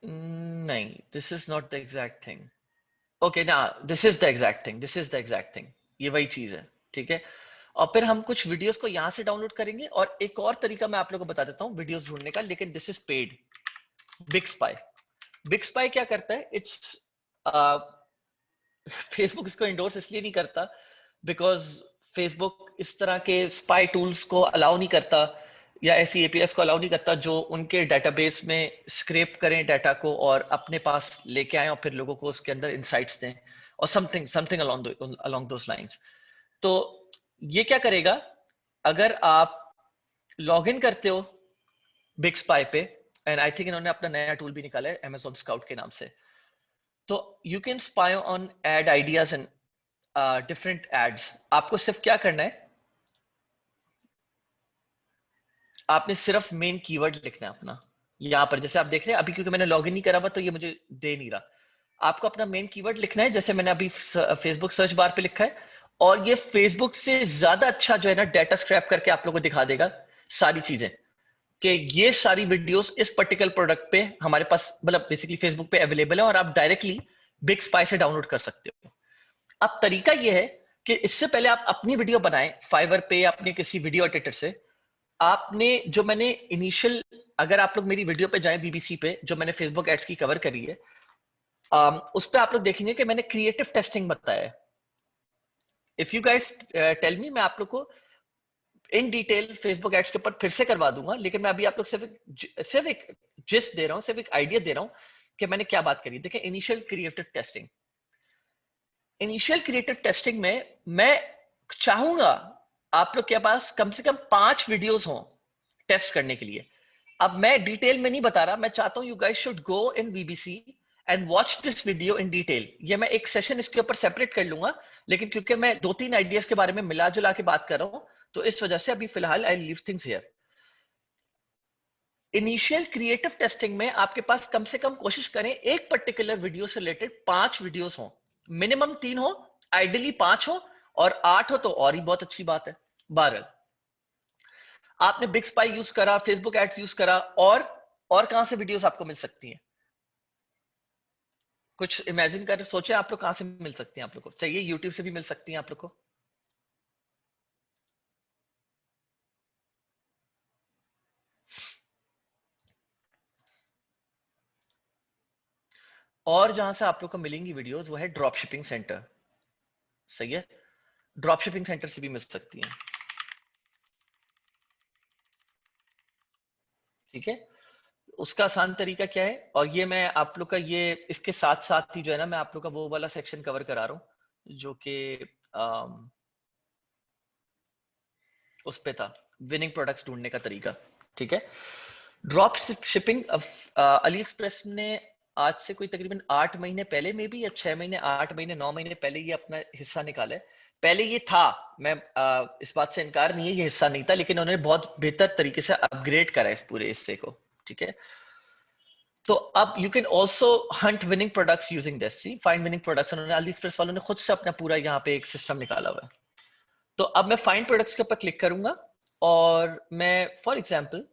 नहीं, this is not the exact thing. Okay ना, this is the exact thing, this is the exact thing. ये वही चीज है, ठीक है। और फिर हम कुछ वीडियोस को यहां से डाउनलोड करेंगे, और एक और तरीका मैं आप लोगों को बता देता हूँ वीडियोस ढूंढने का, लेकिन this is paid. Big spy. Big spy क्या करता है, इट्स फेसबुक इसको इंडोर्स इसलिए नहीं करता बिकॉज फेसबुक इस तरह के स्पाई टूल्स को अलाउ नहीं करता, या ऐसी एपीएस को अलाउ नहीं करता जो उनके डेटाबेस में स्क्रैप करें डाटा को और अपने पास लेके आए और फिर लोगों को उसके अंदर इनसाइट्स दें, और समथिंग समथिंग अलोंग दोस लाइंस। तो ये क्या करेगा, अगर आप लॉग इन करते हो बिग स्पाई पे, एंड आई थिंक इन्होंने अपना नया टूल भी निकाला है Amazon स्काउट के नाम से, तो you can spy on ad ideas and different ads. आपको सिर्फ क्या करना है, आपने सिर्फ मेन कीवर्ड लिखना है अपना। यहाँ पर जैसे आप देख रहे हैं अभी, क्योंकि मैंने लॉगिन नहीं करा हुआ तो ये मुझे दे नहीं रहा। आपको अपना मेन कीवर्ड लिखना है, जैसे मैंने अभी फेसबुक सर्च बार पे लिखा है, और ये फेसबुक से ज्यादा अच्छा जो है ना डाटा स्क्रैप करके आप लोगों को दिखा देगा सारी चीजें, कि ये सारी वीडियोस इस पर्टिकुलर प्रोडक्ट पे हमारे पास, मतलब बेसिकली फेसबुक पे अवेलेबल है, और आप डायरेक्टली बिग स्पाई से डाउनलोड कर सकते हो। अब तरीका ये है कि इससे पहले आप अपनी वीडियो बनाएं फाइवर पे या अपने किसी वीडियो एडिटर से। आपने जो मैंने इनिशियल, अगर आप लोग मेरी वीडियो पे जाएं बीबीसी पे, जो मैंने फेसबुक एड्स की कवर करी है, उस पर आप लोग देखेंगे कि मैंने क्रिएटिव टेस्टिंग बताया है। If you guys tell me, मैं आप लोग को इन डिटेल फेसबुक एड्स के ऊपर फिर से करवा दूंगा, लेकिन मैं अभी आप लोग सिर्फ एक जिस्ट दे रहा हूँ, सिर्फ एक आइडिया दे रहा हूँ कि मैंने क्या बात करी। देखिए, इनिशियल क्रिएटिव टेस्टिंग में मैं चाहूंगा आप लोग के पास कम से कम 5 वीडियोस हों टेस्ट करने के लिए। अब मैं डिटेल में नहीं बता रहा, मैं चाहता हूं you guys should go in VBC and watch this video in detail. ये मैं एक सेशन इसके ऊपर सेपरेट कर लूंगा, लेकिन क्योंकि मैं 2-3 आइडियाज के बारे में मिला जुला के बात कर रहा हूं, तो इस वजह से अभी फिलहाल I leave things here. Initial creative testing में आपके पास कम से कम कोशिश करें एक पर्टिकुलर वीडियो से रिलेटेड 5 वीडियोस हो, मिनिमम 3 हो, आइडियली 5 हो, और 8 हो तो और ही बहुत अच्छी बात है। 12 आपने बिग स्पाई यूज करा, फेसबुक एड्स यूज करा, और कहां से वीडियोस आपको मिल सकती हैं? कुछ इमेजिन कर सोचे आप लोग कहां से मिल सकती हैं? आप लोग को चाहिए यूट्यूब से भी मिल सकती हैं आप लोग को। और जहां से आप लोग को मिलेंगी वीडियोस वो है ड्रॉप शिपिंग सेंटर। सही है, ड्रॉप शिपिंग सेंटर से भी मिल सकती हैं। ठीक है, उसका आसान तरीका क्या है, और ये मैं आप लोग का ये इसके साथ साथ ही जो है ना, मैं आप लोग का वो वाला सेक्शन कवर करा रहा हूँ जो कि उस पे था, विनिंग प्रोडक्ट्स ढूंढने का तरीका। ठीक है, ड्रॉप शिपिंग अली एक्सप्रेस ने आज से कोई तकरीबन 8 महीने पहले में भी, या 6 महीने, 8 महीने, 9 महीने पहले ये अपना हिस्सा निकाला है। पहले ये था, मैं इस बात से इनकार नहीं है, ये हिस्सा नहीं था, लेकिन उन्होंने बहुत बेहतर तरीके से अपग्रेड करा इस पूरे हिस्से को। ठीक है, तो अब you can also hunt winning products using this. See find winning products, उन्होंने अली एक्सप्रेस वालों ने खुद से अपना पूरा यहाँ पे एक सिस्टम निकाला हुआ है। तो अब मैं फाइंड प्रोडक्ट्स के ऊपर क्लिक करूंगा, और मैं फॉर एग्जांपल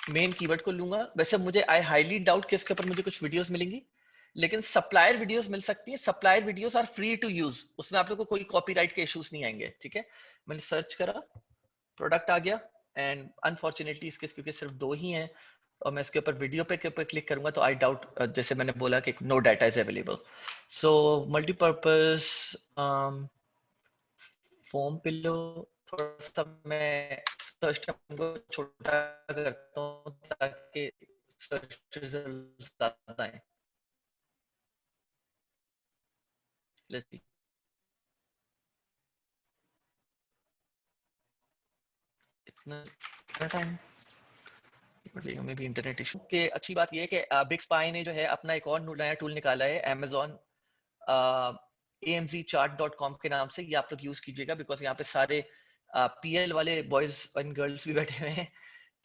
मेन कीवर्ड को लूंगा। वैसे मुझे आई हाईली डाउट कि इसके ऊपर मुझे कुछ वीडियोस मिलेंगी, लेकिन सप्लायर वीडियोस मिल सकती हैं। Supplier videos are free to use, उसमें आप लोग को कोई कॉपीराइट के इश्यूज नहीं आएंगे। ठीक है, मैंने सर्च करा, प्रोडक्ट आ गया, एंड अनफॉर्चुनेटली इसके क्योंकि सिर्फ 2 ही हैं, और मैं इसके ऊपर वीडियो पे के ऊपर क्लिक करूंगा तो आई डाउट, जैसे मैंने बोला कि no data is available. So multipurpose foam pillow, थोड़ा सा मैं सर्च टर्म को छोटा करता हूँ ताकि सर्च रिजल्ट ज्यादा आए। लेट्स सी, इतना टाइम में भी इंटरनेट इशू के। अच्छी बात यह है कि बिग स्पाई ने जो है अपना एक और नया टूल निकाला है, Amazon amzchart.com के नाम से। ये आप लोग यूज कीजिएगा, बिकॉज यहाँ पे सारे पीएल वाले बॉयज एंड गर्ल्स भी बैठे हुए हैं।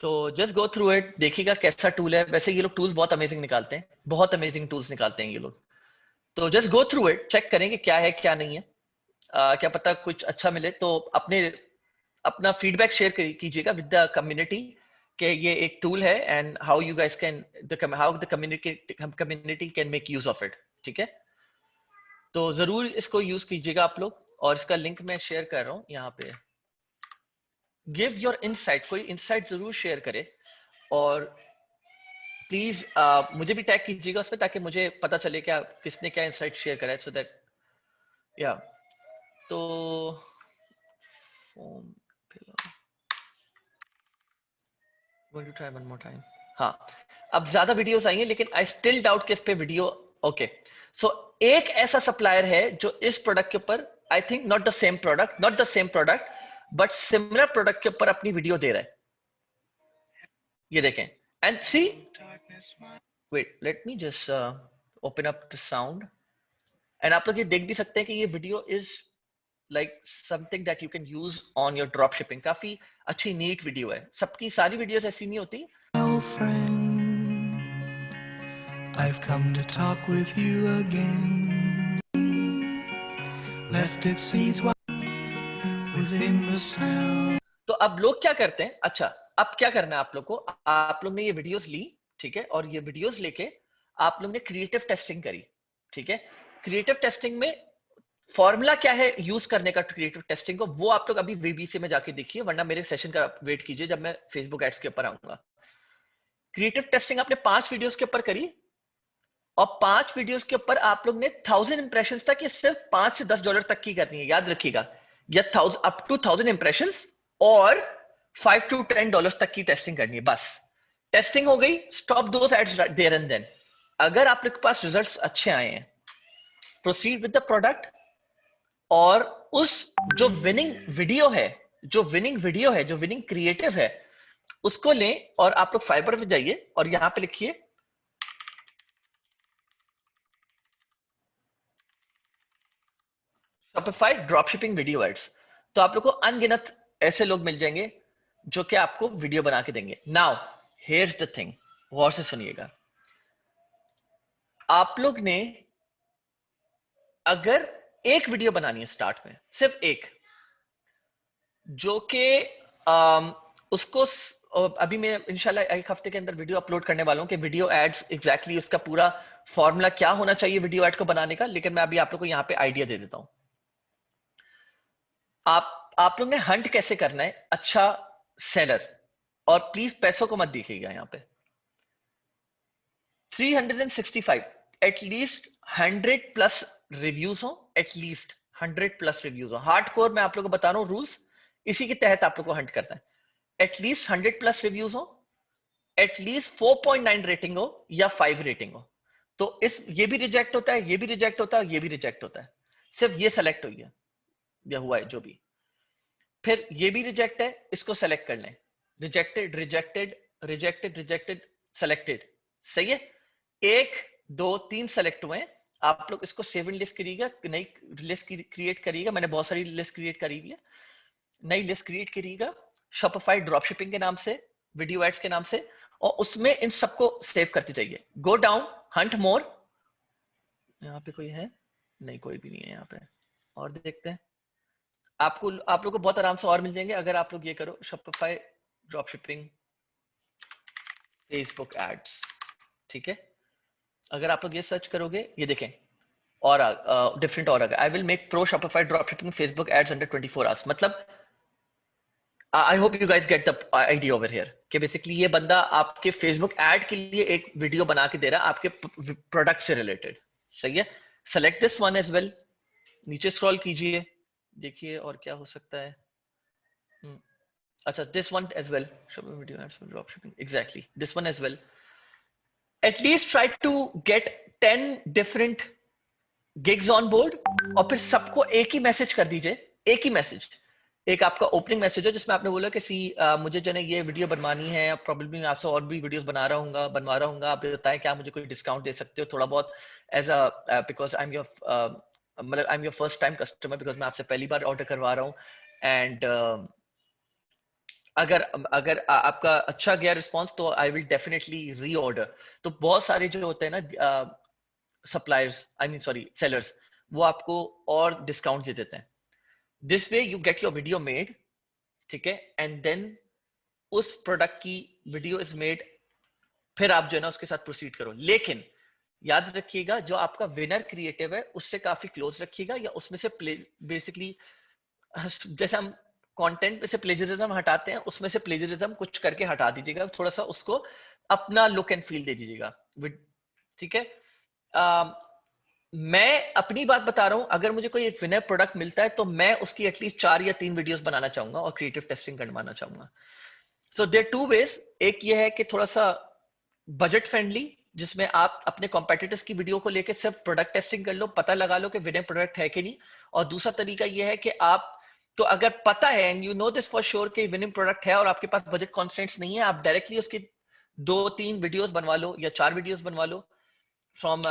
तो जस्ट गो थ्रू इट, देखिएगा कैसा टूल है। वैसे ये लोग टूल्स बहुत अमेजिंग निकालते हैं, बहुत अमेजिंग टूल्स निकालते हैं ये लोग। तो just go through it, check करेंगे क्या है क्या नहीं है। क्या पता कुछ अच्छा मिले तो अपना फीडबैक शेयर कीजिएगा विद द कम्युनिटी कि ये एक टूल है, and how you guys can how the community can make use of it. ठीक है, तो जरूर इसको यूज कीजिएगा आप लोग, और इसका लिंक मैं शेयर कर रहा हूँ यहाँ पे। गिव योर इनसाइट, कोई इनसाइट जरूर शेयर करे, और प्लीज मुझे भी टैग कीजिएगा उस पर, ताकि मुझे पता चले क्या किसने क्या इनसाइट शेयर करा है, सो दैट या तो going to try one more time। हाँ, अब ज्यादा वीडियोस आई हैं, लेकिन आई स्टिल डाउट कि इस पे वीडियो ओके। सो एक ऐसा सप्लायर है जो इस प्रोडक्ट के ऊपर, I think not the same product, but similar product के ऊपर अपनी वीडियो दे रहा है। ये देखें, and see, wait let me just open up the sound, and आप लोग ये देख भी सकते हैं कि ये video is like something that you can use on your drop shipping. काफी अच्छी नीट वीडियो है। सबकी सारी वीडियोस ऐसी नहीं होती। I've come to talk with you again. Left its seeds within the sound. तो अब लोग क्या करते हैं, अच्छा अब क्या करना है आप लोग को, आप लोग ने ये वीडियोस ली, ठीक है, और ये वीडियोस लेके आप लोग ने क्रिएटिव टेस्टिंग करी। ठीक है, क्रिएटिव टेस्टिंग में फॉर्मूला क्या है यूज करने का क्रिएटिव टेस्टिंग को, वो आप लोग अभी वीबीसी में जाके देखिए, वरना मेरे सेशन का वेट कीजिए जब मैं फेसबुक एड्स के ऊपर आऊंगा। क्रिएटिव टेस्टिंग आपने 5 वीडियोस के ऊपर करी और 5 वीडियोस के ऊपर आप लोग ने 1000 इंप्रेशन तक, ये सिर्फ $5 से $10 तक की करनी है, याद रखिएगा, या अप टू 1000 इंप्रेशन और $5 to $10 तक की टेस्टिंग करनी है। बस टेस्टिंग हो गई, stop those ads there and then. अगर आपके पास रिजल्ट्स अच्छे आए हैं, प्रोसीड विद द प्रोडक्ट, और उस जो विनिंग वीडियो है, जो विनिंग क्रिएटिव है, उसको लें और आप लोग फाइबर पे जाइए और यहां पे लिखिए शॉपिफाई ड्रॉपशिपिंग वीडियो एड्स। तो आप लोग को अनगिनत ऐसे लोग मिल जाएंगे जो कि आपको वीडियो बना के देंगे। नाउ हियर्स द थिंग, गौर से सुनिएगा। आप लोग ने अगर एक वीडियो बनानी है स्टार्ट में, सिर्फ एक, जो कि उसको अभी मैं इंशाल्लाह एक हफ्ते के अंदर वीडियो अपलोड करने वाला हूं कि वीडियो एड्स एग्जैक्टली उसका पूरा फॉर्मूला क्या होना चाहिए वीडियो एड को बनाने का, लेकिन मैं अभी आप लोग को यहां पे आइडिया दे देता हूं। आप लोग ने हंट कैसे करना है अच्छा सेलर, और प्लीज पैसों को मत देखिएगा यहां पे। 365 एटलीस्ट 100+ रिव्यूज हो, एटलीस्ट 100+ रिव्यूज हो। हार्डकोर मैं आप लोगों को बता रहा हूं रूल्स, इसी के तहत आप लोग को हंट करना है। एटलीस्ट 100+ रिव्यूज हो, एटलीस्ट 4.9 रेटिंग हो या 5 रेटिंग हो। तो इस ये भी रिजेक्ट होता है, ये भी रिजेक्ट होता है, ये भी रिजेक्ट होता है, सिर्फ ये सेलेक्ट हुई है या हुआ है जो भी। फिर ये भी रिजेक्ट है, इसको सेलेक्ट कर लें, rejected rejected rejected rejected selected, सही है। 1 2 3 सेलेक्ट हुए हैं। आप लोग इसको सेव इन लिस्ट करिएगा, नई लिस्ट क्रिएट करिएगा, मैंने बहुत सारी लिस्ट क्रिएट करी हुई है, नई लिस्ट क्रिएट करिएगा शॉपिफाई ड्रॉपशिपिंग के नाम से, वीडियो एड्स के नाम से, और उसमें इन सबको सेव करते जाइए। गो डाउन, हंट मोर। यहाँ पे कोई है? नहीं, कोई भी नहीं है यहाँ पे। और देखते हैं, आप लोग को बहुत आराम से और मिल जाएंगे अगर आप लोग ये करो शॉपिफाई ड्रॉपशिपिंग फेसबुक एड्स, ठीक है। अगर आप लोग ये सर्च करोगे, ये देखें, और डिफरेंट और I will make pro Shopify dropshipping Facebook ads under 24 hours. मतलब I hope you guys get the idea over here कि बेसिकली ये बंदा आपके फेसबुक एड के लिए एक वीडियो बना के दे रहा है आपके प्रोडक्ट से रिलेटेड, सही है। Select this one as well, नीचे स्क्रॉल कीजिए, देखिए और क्या हो सकता है। अच्छा, this one as well, video ads for drop shipping, exactly this one as well. At least try to get 10 different gigs on board, और फिर सबको एक ही मैसेज कर दीजिए, एक ही मैसेज। एक आपका ओपनिंग मैसेज है जिसमें आपने बोला कि मुझे जो है ये वीडियो बनवानी है, प्रॉब्लली मैं आपसे और भी वीडियोस बनवा रहा हूँ, आप बताएं क्या मुझे कोई डिस्काउंट दे सकते हो थोड़ा बहुत, as a because I am your मतलब I am your first time customer, because मैं आपसे पहली बार ऑर्डर करवा रहा हूँ। एंड अगर अगर आपका अच्छा गया रिस्पॉन्स तो आई विल डेफिनेटली री ऑर्डर। तो बहुत सारे जो होते हैं ना suppliers, I mean sorry sellers, वो आपको और डिस्काउंट दे देते हैं। This way you get your video made, ठीक है, एंड देन उस प्रोडक्ट की वीडियो इज मेड, फिर आप जो है ना उसके साथ प्रोसीड करो। लेकिन याद रखिएगा जो आपका विनर क्रिएटिव है उससे काफी क्लोज रखिएगा, या उसमें से बेसिकली जैसे हम कंटेंट में से प्लेजरिज्म हटाते हैं, उसमें से प्लेजरिज्म कुछ करके हटा दीजिएगा, थोड़ा सा उसको अपना लुक एंड फील दे दीजिएगा, ठीक है। मैं अपनी बात बता रहा हूं, अगर मुझे कोई एक विनर प्रोडक्ट मिलता है तो मैं उसकी एटलीस्ट 4 या 3 वीडियोस बनाना चाहूंगा और क्रिएटिव टेस्टिंग करवाना चाहूंगा। सो देयर टू वेज, एक ये है कि थोड़ा सा बजट फ्रेंडली, जिसमें आप अपने कॉम्पिटिटर्स की वीडियो को लेकर सिर्फ प्रोडक्ट टेस्टिंग कर लो, पता लगा लो कि विनर प्रोडक्ट है कि नहीं। और दूसरा तरीका ये है कि आप, तो अगर पता है and you know this for sure कि विनिंग प्रोडक्ट है और आपके पास बजट कॉन्स्टेंट्स नहीं है, आप डायरेक्टली उसकी 2-3 वीडियोस बनवा लो या 4 वीडियोस बनवा लो from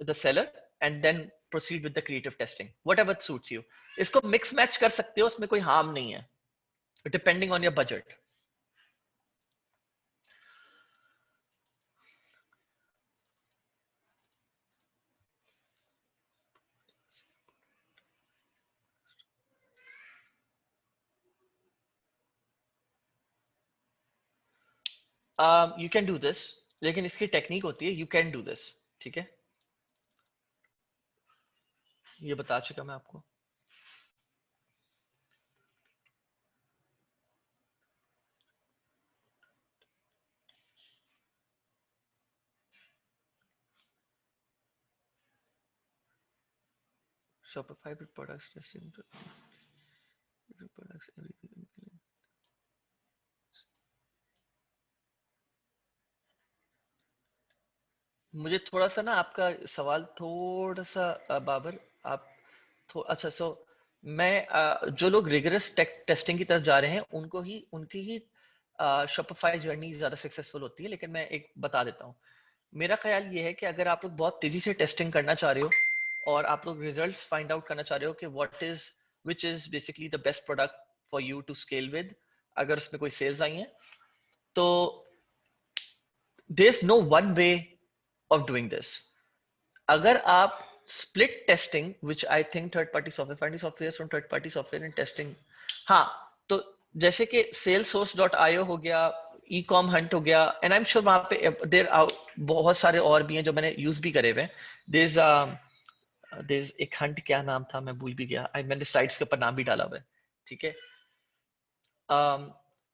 the seller and then proceed with the creative testing, whatever suits you। इसको mix match कर सकते हो, उसमें कोई harm नहीं है, depending on your budget। You can do this, लेकिन इसकी टेक्निक होती है, you can do this, ठीक है, ये बता चुका मैं आपको। Shopify with products testing products every मुझे थोड़ा सा ना आपका सवाल थोड़ा सा बाबर आप अच्छा सो मैं जो लोग रिगरस टेस्टिंग की तरफ जा रहे हैं उनकी ही शॉपिफाई जर्नी ज्यादा सक्सेसफुल होती है, लेकिन मैं एक बता देता हूँ। मेरा ख्याल ये है कि अगर आप लोग बहुत तेजी से टेस्टिंग करना चाह रहे हो और आप लोग रिजल्ट्स फाइंड आउट करना चाह रहे हो कि what is which is basically the best product for you to scale with, अगर उसमें कोई सेल्स आई हैं तो there is no one way of doing this. अगर आप split testing which I think third party software finding software from third party software and testing, हाँ, तो जैसे कि salesforce.io हो गया, ecom hunt हो गया, एंड आई एम श्योर वहां पे देर बहुत सारे और भी हैं जो मैंने यूज भी करे हुए। देर एक हंट, क्या नाम था मैं भूल भी गया, मैंने स्लाइड्स के ऊपर नाम भी डाला हुआ है, ठीक है।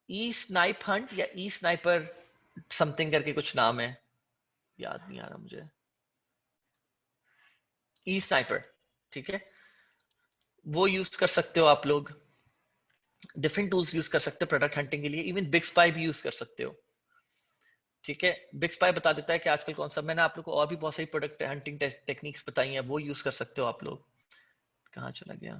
ई स्नाइप हंट या ई स्नाइपर समथिंग करके कुछ नाम है, याद नहीं आ रहा मुझे। ई स्नाइपर, ठीक है, वो यूज कर सकते हो आप लोग। डिफरेंट टूल्स यूज कर सकते हो प्रोडक्ट हंटिंग के लिए, इवन बिग स्पाई भी यूज कर सकते हो, ठीक है। बिग स्पाई बता देता है कि आजकल कौन सा, मैंने आप लोग को और भी बहुत सारी प्रोडक्ट हंटिंग टेक्निक्स बताई हैं, वो यूज कर सकते हो आप लोग। कहाँ चला गया?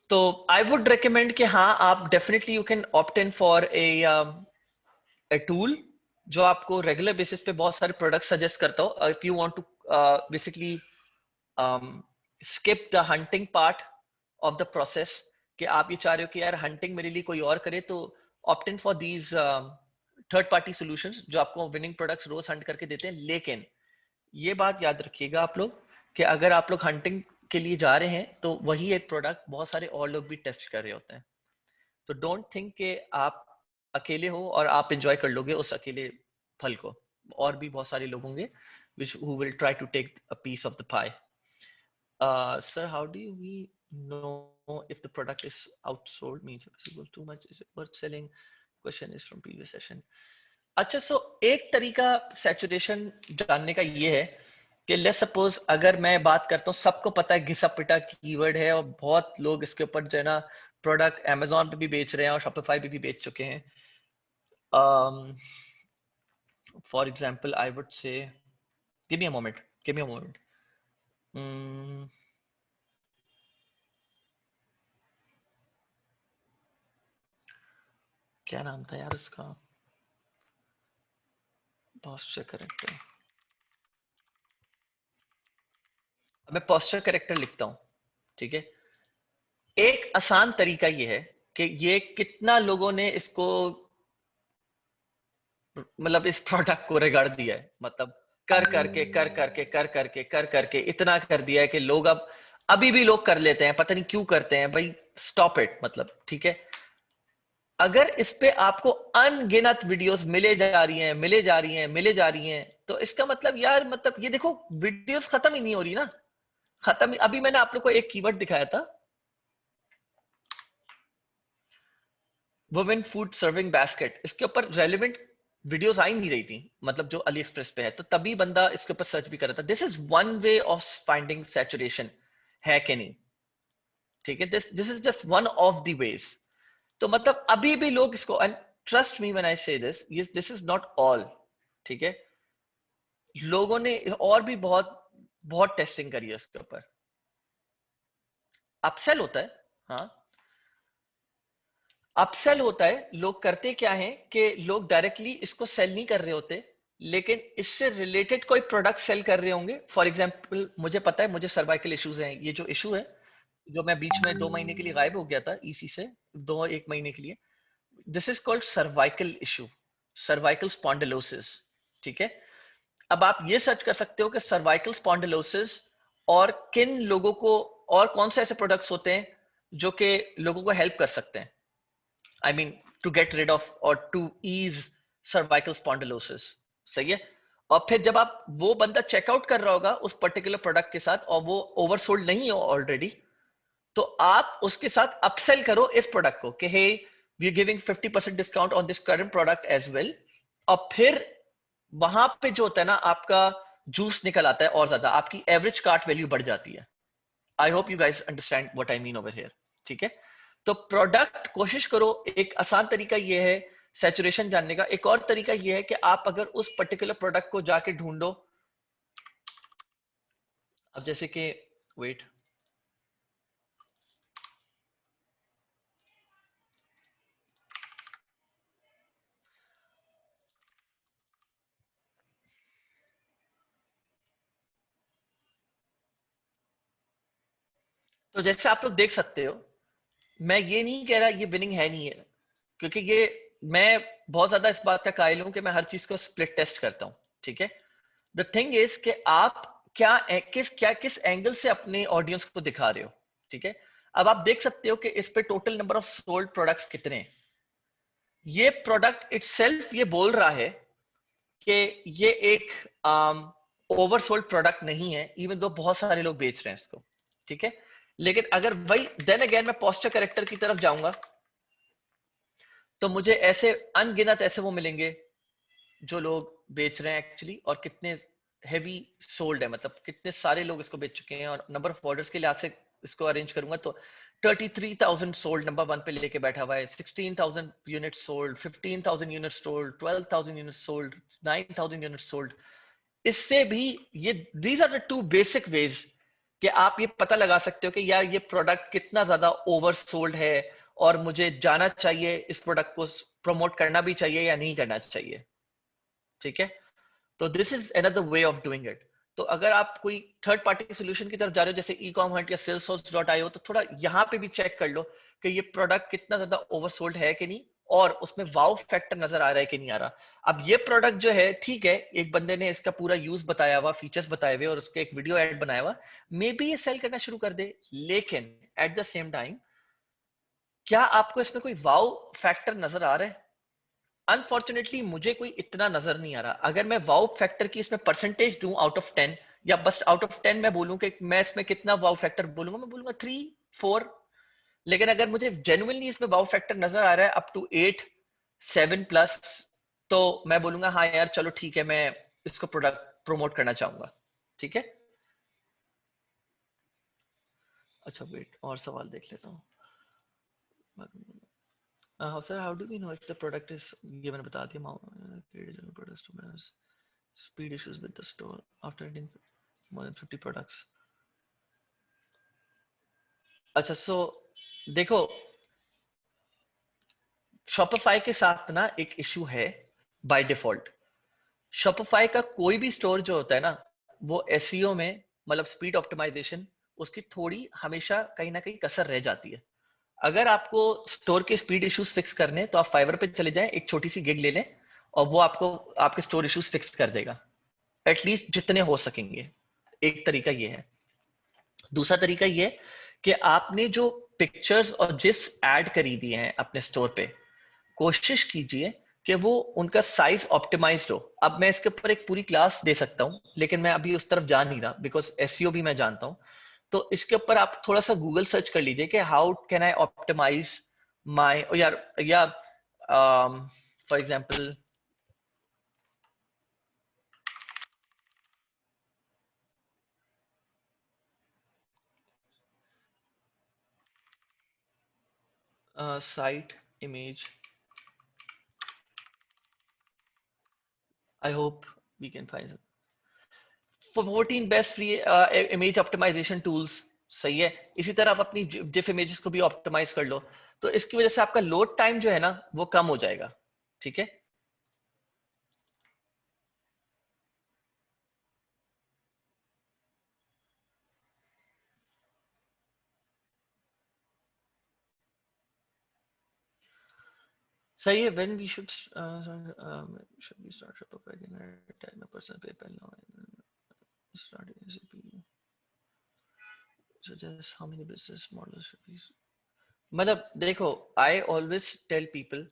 तो आई वुड रिकमेंड कि हाँ, आप definitely you can opt in for a tool जो आपको रेगुलर बेसिस पे बहुत सारे प्रोडक्ट सजेस्ट करता हो। If you want to basically skip the hunting part of the process, कि आप ये चाह रहे हो कि यार हंटिंग मेरे लिए कोई और करे, तो opt in for these third party solutions जो आपको विनिंग प्रोडक्ट्स रोज हंट करके देते हैं। लेकिन ये बात याद रखिएगा आप लोग कि अगर आप लोग हंटिंग के लिए जा रहे हैं तो वही एक प्रोडक्ट बहुत सारे और लोग भी टेस्ट कर रहे होते हैं। तो डोंट थिंक कि आप अकेले हो और आप एंजॉय कर लोगे उस अकेले फल को, और भी बहुत सारे लोग होंगे which who will try to take a piece of the pie. Sir, how do we know if the product is outsold, means possible too much, is it worth selling? Question is from previous session. अच्छा, सो एक तरीका saturation जानने का ये है कि let's suppose अगर मैं बात करता हूँ, सबको पता है घिसा पिटा कीवर्ड है और बहुत लोग इसके ऊपर जो है ना प्रोडक्ट अमेजोन पे भी बेच रहे हैं और शॉपिफाई पे भी बेच चुके हैं। For example I would say, give me a moment, give me a moment. क्या नाम था यार उसका? Posture character. मैं पोस्चर करेक्टर लिखता हूं, ठीक है। एक आसान तरीका ये है कि ये कितना लोगों ने इसको, मतलब इस प्रोडक्ट को रिगार्ड दिया है, मतलब कर करके इतना कर दिया है कि लोग अब अभी भी लोग कर लेते हैं, पता नहीं क्यों करते हैं भाई। स्टॉप इट, मतलब ठीक है। अगर इस पे आपको अनगिनत वीडियोस मिले जा रही हैं, मिले जा रही हैं, मिले जा रही हैं, तो इसका मतलब यार, मतलब ये देखो वीडियोस खत्म ही नहीं हो रही ना, खत्म। अभी मैंने आप लोग को एक कीवर्ड दिखाया था, वुमेन फूड सर्विंग बास्केट, इसके ऊपर रेलिवेंट वीडियोस आ ही नहीं रही थी, मतलब जो अली एक्सप्रेस पे है, तो तभी बंदा इसके ऊपर सर्च भी कर रहा था। This is one way of finding saturation, है कि नहीं, ठीक है। This this is just one of the ways. तो मतलब अभी भी लोग इसको, and trust me when I say this, this is not all, ठीक है। लोगों ने और भी बहुत बहुत टेस्टिंग करी है इसके ऊपर। अपसेल होता है, हाँ, अपसेल होता है। लोग करते क्या है कि लोग डायरेक्टली इसको सेल नहीं कर रहे होते, लेकिन इससे रिलेटेड कोई प्रोडक्ट सेल कर रहे होंगे। फॉर एग्जांपल मुझे पता है, मुझे सर्वाइकल इश्यूज हैं, ये जो इशू है, जो मैं बीच में 2 महीने के लिए गायब हो गया था ईसी से, 1 महीने के लिए, this is called cervical issue, cervical spondylosis, ठीक है। अब आप ये सर्च कर सकते हो कि सर्वाइकल स्पॉन्डिलोसिस और किन लोगों को, और कौन से ऐसे प्रोडक्ट्स होते हैं जो कि लोगों को हेल्प कर सकते हैं, I mean, to get rid of or to ease cervical spondylosis, सही है। और फिर जब आप, वो बंदा चेकआउट कर रहा होगा उस पर्टिकुलर प्रोडक्ट के साथ और वो ओवरसोल्ड नहीं हो ऑलरेडी, तो आप उसके साथ अपसेल करो इस प्रोडक्ट को कि hey, we are giving 50% discount on this current product as well. और फिर वहां पे जो होता है ना आपका जूस निकल आता है और ज्यादा, आपकी एवरेज कार्ट वैल्यू बढ़ जाती है। आई hope you guys understand what I mean over here. ठीक है, तो प्रोडक्ट कोशिश करो, एक आसान तरीका ये है सैचुरेशन जानने का। एक और तरीका ये है कि आप अगर उस पर्टिकुलर प्रोडक्ट को जाके ढूंढो, अब जैसे कि वेट, तो जैसे आप लोग देख सकते हो, मैं ये नहीं कह रहा ये विनिंग है नहीं है, क्योंकि ये मैं बहुत ज्यादा इस बात का कायल हूं कि मैं हर चीज को स्प्लिट टेस्ट करता हूं। ठीक है, द थिंग इज कि आप किस एंगल से अपने ऑडियंस को दिखा रहे हो। ठीक है, अब आप देख सकते हो कि इस पे total number of sold products कितने हैं। ये प्रोडक्ट इटसेल्फ ये बोल रहा है कि ये एक ओवरसोल्ड प्रोडक्ट नहीं है, इवन दो बहुत सारे लोग बेच रहे हैं इसको। ठीक है, लेकिन अगर वही देन अगेन मैं पोस्टर करेक्टर की तरफ जाऊंगा, तो मुझे ऐसे अनगिनत ऐसे वो मिलेंगे जो लोग बेच रहे हैं एक्चुअली, और कितने हैवी सोल्ड है, मतलब कितने सारे लोग इसको बेच चुके हैं। और नंबर ऑफ ऑर्डर्स के लिहाज से इसको अरेंज करूंगा तो 33,000 सोल्ड नंबर वन पे लेके बैठा हुआ है, 16,000 unit sold, 15,000 unit sold, 12,000 unit sold, 9,000 unit sold. इससे भी ये these are the two basic ways कि आप ये पता लगा सकते हो कि यार ये प्रोडक्ट कितना ज्यादा ओवर सोल्ड है, और मुझे जाना चाहिए इस प्रोडक्ट को प्रमोट करना भी चाहिए या नहीं करना चाहिए। ठीक है, तो this is another way of doing it. तो अगर आप कोई थर्ड पार्टी सोल्यूशन की तरफ जा रहे हो जैसे ई कॉम हंट या salesforce.io, तो थोड़ा यहाँ पे भी चेक कर लो कि ये प्रोडक्ट कितना ज्यादा ओवरसोल्ड है कि नहीं, और उसमें वाव फैक्टर नजर आ रहा है कि नहीं आ रहा। अब ये प्रोडक्ट जो है, ठीक है, एक बंदे ने इसका पूरा यूज बताया हुआ, फीचर्स बताए हुए, और उसके एक वीडियो एड बनाया हुआ, मे बी ये सेल करना शुरू कर दे। लेकिन एट द सेम टाइम, क्या आपको इसमें कोई वाव फैक्टर नजर आ रहा है? अनफॉर्चुनेटली मुझे कोई इतना नजर नहीं आ रहा। अगर मैं वाउ फैक्टर की इसमें परसेंटेज दूं आउट ऑफ 10, या बस आउट ऑफ 10 मैं बोलूं कि मैं इसमें कितना वाउ फैक्टर बोलूंगा, मैं बोलूंगा 3 4। लेकिन अगर मुझे जेन्युइनली इसमें वाउ फैक्टर नजर आ रहा है अप टू 8 7 प्लस, तो मैं बोलूंगा हाँ यार चलो ठीक है, मैं इसको प्रोडक्ट प्रमोट करना चाहूंगा। ठीक है, अच्छा वेट और सवाल देख लेता हूँ। Sir how do we know if the product is, ये मैंने बता दिया, products speed issues with the store after adding more than 50 products। अच्छा, सो देखो, शॉपिफाई के साथ ना एक इशू है बाय डिफॉल्ट। शॉपिफाई का कोई भी स्टोर जो होता है ना, वो एसईओ में, मतलब स्पीड ऑप्टिमाइजेशन, उसकी थोड़ी हमेशा कहीं ना कहीं कसर रह जाती है। अगर आपको स्टोर के स्पीड इश्यूज फिक्स करने, तो आप फाइवर पे चले जाएं, एक छोटी सी गिग ले लें, और वो आपको आपके स्टोर इश्यूज फिक्स कर देगा, एटलीस्ट जितने हो सकेंगे। एक तरीका ये है। दूसरा तरीका ये कि आपने जो पिक्चर्स और जिस ऐड करी हुई हैं अपने स्टोर पे, कोशिश कीजिए कि वो उनका साइज ऑप्टिमाइज्ड हो। अब मैं इसके ऊपर एक पूरी क्लास दे सकता हूं, लेकिन मैं अभी उस तरफ जा नहीं रहा, बिकॉज एसईओ भी मैं जानता हूं। तो इसके ऊपर आप थोड़ा सा गूगल सर्च कर लीजिए कि how can I optimize my, यार, या for example site image, I hope we can find 14 best free image optimization tools. सही है, इसी तरह आप अपनी जिफ इमेजेस को भी ऑप्टिमाइज कर लो, तो इसकी वजह से आपका लोड टाइम जो है ना वो कम हो जाएगा। ठीक है, सही है। When we should be start Shopify generate a personal PayPal now start ASAP suggest how many business models should be। मतलब देखो, आई ऑलवेज टेल पीपल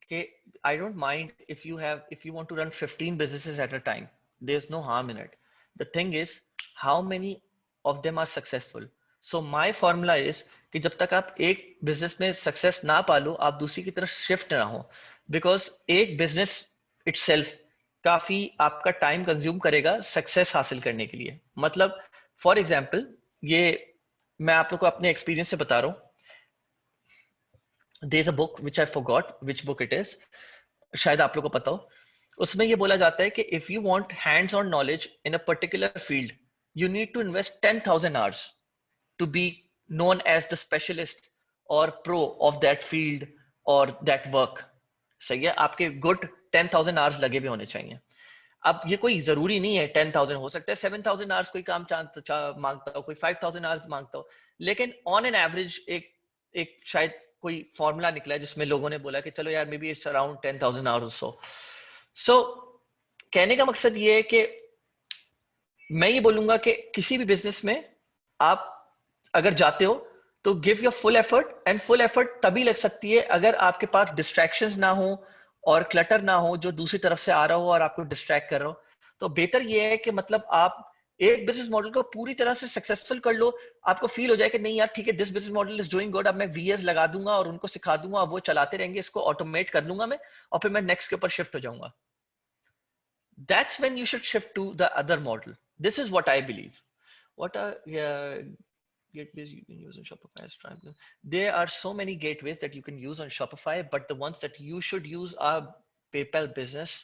कि I don't mind if you want to run 15 businesses at a time, there is no harm in it। the thing is how many of them are successful। so my formula is कि जब तक आप एक business में success ना पालो, आप दूसरी की तरफ शिफ्ट ना हो, बिकॉज एक बिजनेस itself काफी आपका टाइम कंज्यूम करेगा सक्सेस हासिल करने के लिए। मतलब फॉर एग्जाम्पल, ये मैं आप लोग को अपने एक्सपीरियंस से बता रहा हूँ। There is a book which I forgot which book it is, शायद आप लोग को पता हो। उसमें ये बोला जाता है कि if you want hands on knowledge in a particular field, you need to invest 10,000 hours to be known as the specialist or pro of that field or that work। सही है, आपके गुड 10,000 आवर्स लगे हुए होने चाहिए। अब ये कोई जरूरी नहीं है 10,000, हो सकता है 7,000 आवर्स कोई काम मांगता हो, कोई 5,000 आवर्स मांगता हो, लेकिन ऑन एन एवरेज एक एक शायद कोई फॉर्मूला निकला है जिसमें लोगों ने बोला कि चलो यार maybe it's around 10,000 hours. So कहने का मकसद ये है कि मैं ये बोलूंगा कि किसी भी बिजनेस में आप अगर जाते हो तो give your full effort, and full effort तभी लग सकती है अगर आपके पास डिस्ट्रैक्शंस ना हो और क्लटर ना हो जो दूसरी तरफ से आ रहा हो और आपको डिस्ट्रैक्ट कर रहा हो। तो बेहतर ये है कि मतलब आप एक बिजनेस मॉडल को पूरी तरह से सक्सेसफुल कर लो, आपको फील हो जाए कि नहीं यार ठीक है, this business model is doing good, अब मैं वीएस लगा दूंगा और उनको सिखा दूंगा, अब वो चलाते रहेंगे, इसको ऑटोमेट कर लूंगा मैं, और फिर मैं नेक्स्ट के ऊपर शिफ्ट हो जाऊंगा। That's when you should shift to the other model. This is what I believe. What are gateways you can use on Shopify as Stripe? There are so many gateways that you can use on Shopify, but the ones that you should use are PayPal Business,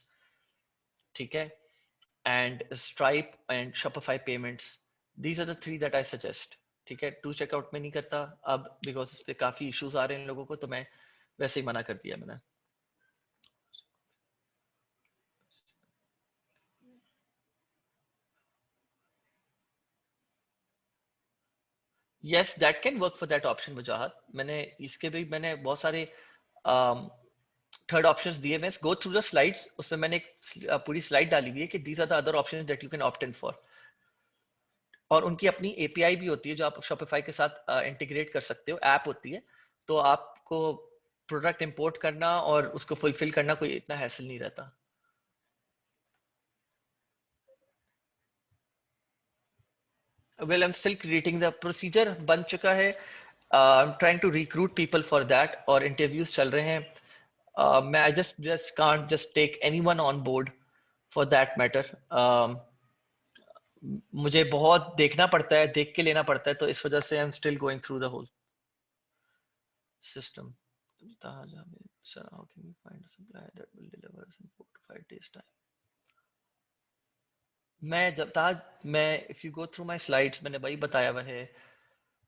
ठीक है, and Stripe and Shopify Payments. These are the three that I suggest. ठीक है, to checkout में नहीं करता अब, because इस पे काफी इश्यूज आ रहे हैं लोगों को, तो मैं वैसे ही मना कर दिया मैंने। Yes, that can work for that option वजाहत। मैंने इसके भी मैंने बहुत सारे थर्ड ऑप्शंस दिए हुए। गो थ्रू द स्लाइड्स, उसमें मैंने एक पूरी स्लाइड डाली हुई है कि these are the other options that you can opt in for. और उनकी अपनी एपीआई भी होती है जो आप शॉपिफाई के साथ इंटीग्रेट कर सकते हो, ऐप होती है, तो आपको प्रोडक्ट इंपोर्ट करना और उसको फुलफिल करना कोई इतना हैसल नहीं रहता। Well, I am still creating the procedure, बन चुका है। I am trying to recruit people for that और इंटरव्यूज चल रहे हैं। मैं I just can't just take anyone on board for that matter. मुझे बहुत देखना पड़ता है, देख के लेना पड़ता है, तो इस वजह से I am still going through the whole system. Sir, how can we find a supplier that will deliver us in 4 to 5 days time? मैं जब ताज मैं if you go through my slides, मैंने वही बताया हुआ है।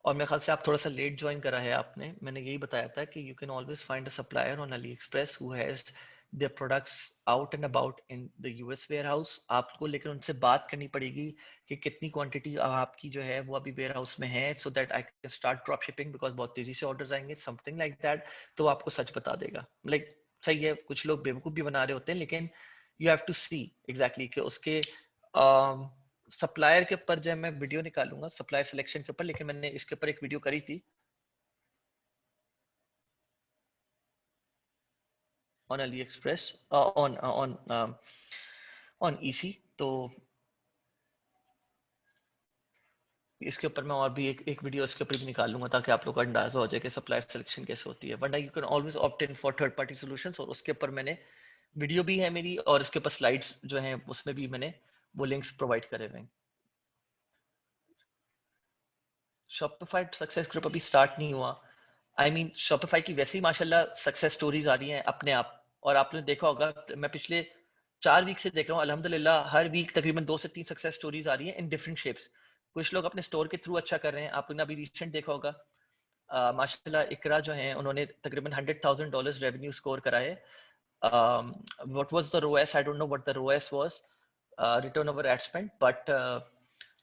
और मेरे ख्याल से आप थोड़ा सा लेट ज्वाइन करा है आपने, मैंने यही बताया था कि you can always find a supplier on Ali express who has their products out and about in the US warehouse। आपको लेकिन उनसे बात करनी पड़ेगी कि कितनी क्वांटिटी आपकी जो है वो अभी वेयर हाउस में है, so that I can start drop shipping, because बहुत तेजी से ऑर्डर्स आएंगे, समथिंग लाइक दैट। तो वो आपको सच बता देगा। लाइक सही है, कुछ लोग बेवकूफ़ भी बना रहे होते हैं, लेकिन you have to see exactly कि उसके सप्लायर के ऊपर जो है मैं वीडियो निकालूंगा सप्लायर सिलेक्शन के ऊपर, लेकिन मैंने इसके ऊपर एक वीडियो करी थी on Ali express, on on on EC. तो इसके ऊपर मैं और भी एक वीडियो इसके ऊपर भी निकालूंगा ताकि आप लोग को अंदाजा हो जाए कि सप्लायर सिलेक्शन कैसे होती है। वरना you can always opt in for third party solutions, और उसके ऊपर मैंने वीडियो भी है मेरी, और इसके ऊपर स्लाइड्स जो हैं उसमें भी मैंने वो लिंक्स प्रोवाइड करे हुए हैं। शॉपिफाई सक्सेस ग्रुप अभी स्टार्ट नहीं हुआ। आई मीन शॉपिफाई की वैसे ही माशाल्लाह सक्सेस स्टोरीज आ रही हैं अपने आप। और आपने देखा होगा, मैं पिछले 4 वीक से देख रहा हूँ अल्हम्दुलिल्लाह, हर वीक तकरीबन 2 से 3 सक्सेस स्टोरीज आ रही हैं इन डिफरेंट शेप्स। कुछ लोग अपने स्टोर के थ्रू अच्छा कर रहे हैं, आपने अभी रिसेंट देखा होगा माशाल्लाह इकरा जो हैं उन्होंने तकरीबन $100,000 रेवेन्यू स्कोर करा है। What was the ROAS, I don't know what the ROAS was, return over ad spend, but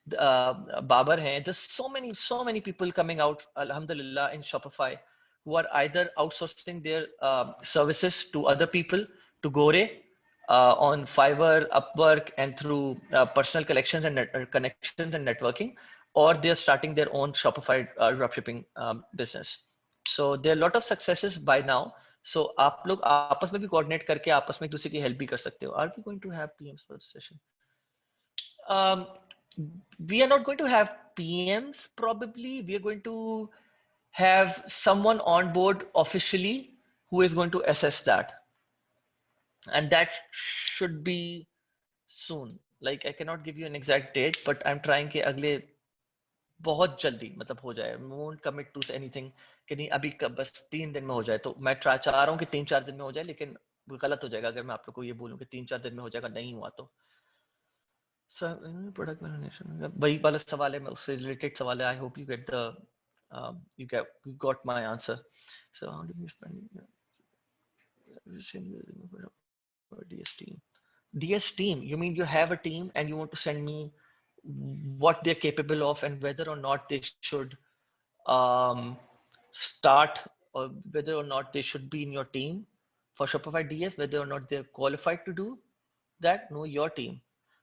Babar hai. There's so many people coming out, alhamdulillah, in Shopify who are either outsourcing their services to other people, to Gore, on Fiverr, Upwork, and through personal collections and connections and networking, or they're starting their own Shopify dropshipping business. So there are a lot of successes by now. So आप लोग आपस में भी coordinate करके आपस में एक दूसरे की help भी कर सकते हो. Are we going to have PMs for the session? Um, we are not going to have PMs probably. We are going to have someone on board officially who is going to assess that. And that should be soon. Like I cannot give you an exact date, but I'm trying कि अगले बहुत जल्दी मतलब हो जाए. Won't commit to anything कि नहीं अभी बस 3 दिन में हो जाए. तो मैं चाह रहा हूँ कि 3-4 दिन में हो जाए, लेकिन गलत हो जाएगा अगर मैं आप लोग को ये बोलूँ कि 3-4 दिन में हो जाएगा. नहीं हुआ तो प्रोडक्ट मैनेजमेंट वही वाला सवाल है. मैं उससे रिलेटेड सवाल है. आई hope you get the you got my answer. So how do we spend DS team? DS team, you mean you have a team and you want to send me what they're capable of and whether or not they should start, or whether or not they should be in your team for Shopify DS, whether or not they're qualified to do that? No, your team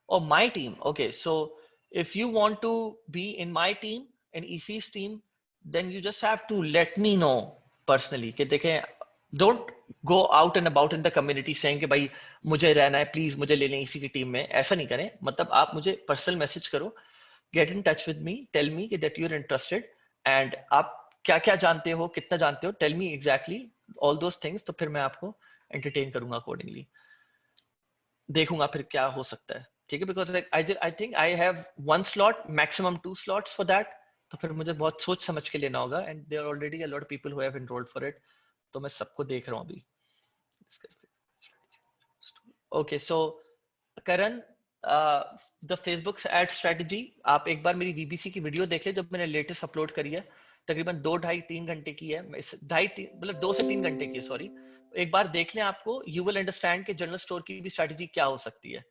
or my team. Okay, so if you want to be in my team and EC's team, then you just have to let me know personally कि देखें, don't go out and about in the community saying कि भाई मुझे रहना है, please मुझे ले लें इसी की टीम में. ऐसा नहीं करें. मतलब आप मुझे पर्सनल मैसेज करो, get in touch with me, tell me कि that you are interested and आप क्या क्या जानते हो, कितना जानते हो, tell me exactly all those things. तो फिर मैं आपको एंटरटेन करूंगा अकॉर्डिंगली. देखूंगा फिर क्या हो सकता है. ठीक है, because I think I have 1 slot, maximum 2 slots for that. तो फिर मुझे बहुत सोच समझ के लेना होगा. And there are already a lot of people who have enrolled for it. तो मैं सबको देख रहा हूँ अभी. Okay, so Karan, the Facebook ad strategy, आप एक बार मेरी वीबीसी की वीडियो देख ले, जब मैंने लेटेस्ट अपलोड करी है. तकरीबन 2-2.5-3 घंटे की है. मतलब 2 से 3 घंटे की, सॉरी. एक बार देख लें. आपको यू विल अंडरस्टैंड कि जनरल स्टोर की भी स्ट्रेटजी क्या हो सकती है.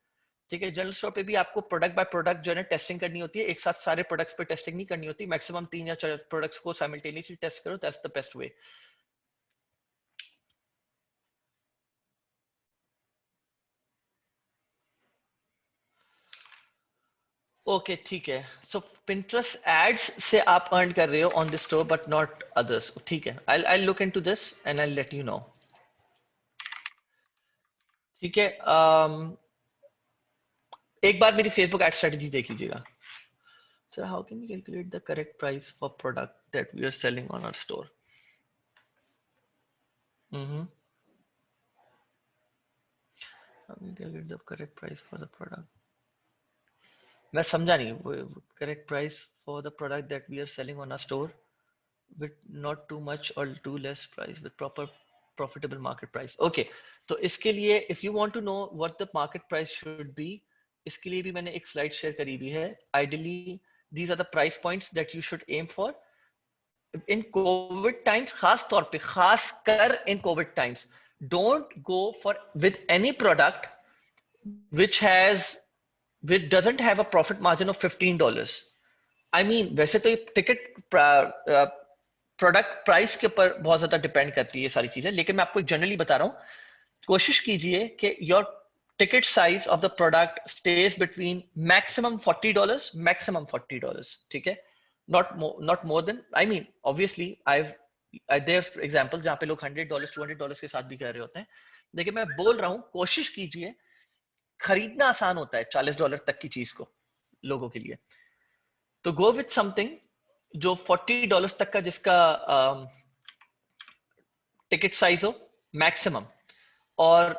ठीक है, जनरल स्टोर पे भी आपको प्रोडक्ट बाय प्रोडक्ट जो है टेस्टिंग करनी होती है. एक साथ सारे प्रोडक्ट्स पे टेस्टिंग नहीं करनी होती. मैक्सिमम 3 या 4 प्रोडक्ट्स को साइमल्टेनियसली टेस्ट करो. That's the best way. Okay, ठीक है. सो Pinterest एड्स से आप अर्न कर रहे हो on this store but not others. ठीक है, I look into this and I let you know. ठीक है. एक बार मेरी फेसबुक एड स्ट्रेटजी देख लीजिएगा. Sir, how can we calculate the correct price for product that we are selling on our store? How can we calculate the correct price for the product? मैं समझा नहीं. Correct price for the product that we are selling on our store with not too much or too less price, with proper profitable market price. Okay, तो इसके लिए if you want to know what the market price should be, इसके लिए भी मैंने एक slide share करी हुई है. Ideally these are the price points that you should aim for in COVID times. खास तौर पे, खास कर in COVID times, don't go for with any product which doesn't have a profit margin of $15. I mean, वैसे तो ये ticket product price के ऊपर बहुत ज्यादा डिपेंड करती है ये सारी चीजें, लेकिन मैं आपको एक जनरली बता रहा हूँ. कोशिश कीजिए कि your ticket size of the product stage between maximum $40, maximum $40. ठीक है, not more than. I mean obviously there example जहां पे लोग $100 $200 के साथ भी कर रहे होते हैं, लेकिन मैं बोल रहा हूँ कोशिश कीजिए. खरीदना आसान होता है $40 तक की चीज को लोगों के लिए. तो गो विथ समथिंग जो $40 तक का, जिसका टिकट साइज हो मैक्सिमम, और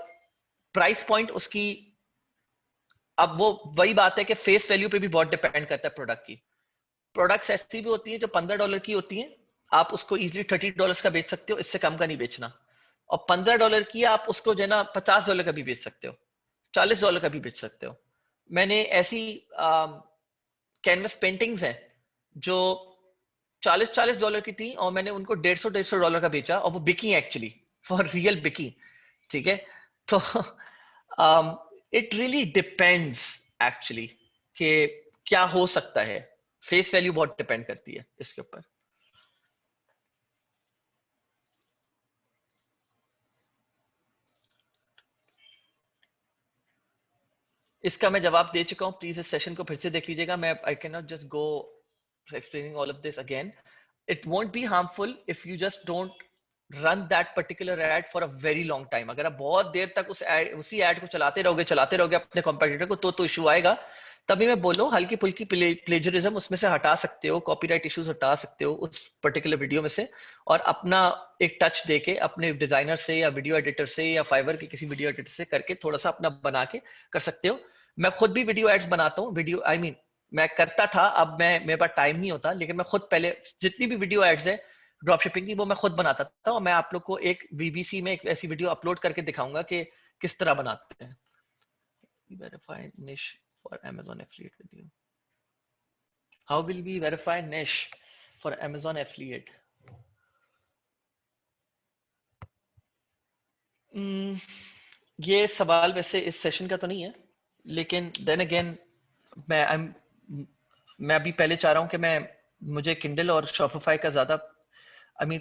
प्राइस पॉइंट उसकी. अब वो वही बात है कि फेस वैल्यू पे भी बहुत डिपेंड करता है प्रोडक्ट की. प्रोडक्ट्स ऐसी भी होती है जो $15 की होती है, आप उसको इजीली $30 का बेच सकते हो, इससे कम का नहीं बेचना. और $15 की आप उसको जो है ना $50 का भी बेच सकते हो, $40 का भी बेच सकते हो. मैंने ऐसी कैनवस पेंटिंग्स हैं जो $40 की थी और मैंने उनको $150 का बेचा, और वो बिकी एक्चुअली, फॉर रियल बिकी. ठीक है, तो इट रियली डिपेंड्स एक्चुअली कि क्या हो सकता है. फेस वैल्यू बहुत डिपेंड करती है इसके ऊपर. इसका मैं जवाब दे चुका हूं. प्लीज इस सेशन को फिर से देख लीजिएगा. मैं I can not just go explaining all of this again. It won't be harmful if you just don't run that particular ad for a very long time. अगर आप बहुत देर तक उसी ad को चलाते रहोगे अपने competitor को, तो इशू आएगा. तभी मैं बोल रहा हूँ हल्की फुल्की प्लेजरिज्म उसमें से हटा सकते हो, कॉपीराइट इश्यूज हटा सकते हो उस पर्टिकुलर वीडियो में से, और अपना एक टच देके अपने डिजाइनर से या वीडियो एडिटर से या फाइवर के किसी वीडियो एडिटर से करके थोड़ा सा अपना बना के कर सकते हो. मैं खुद भी वीडियो एड्स बनाता हूँ, वीडियो आई मीन मैं करता था, अब मैं मेरे पास टाइम नहीं होता, लेकिन मैं खुद पहले जितनी भी वीडियो एड्स है ड्रॉप शिपिंग की वो मैं खुद बनाता था, और मैं आप लोग को एक वीबीसी में एक ऐसी वीडियो अपलोड करके दिखाऊंगा कि किस तरह बनाते हैं। Verify niche for Amazon affiliate with you. How will we verify niche for Amazon affiliate? Hmm, ये सवाल वैसे इस सेशन का तो नहीं है, लेकिन देन अगेन मैं मैं अभी पहले चाह रहा हूँ कि मैं मुझे किंडल और शॉपिफाई का ज्यादा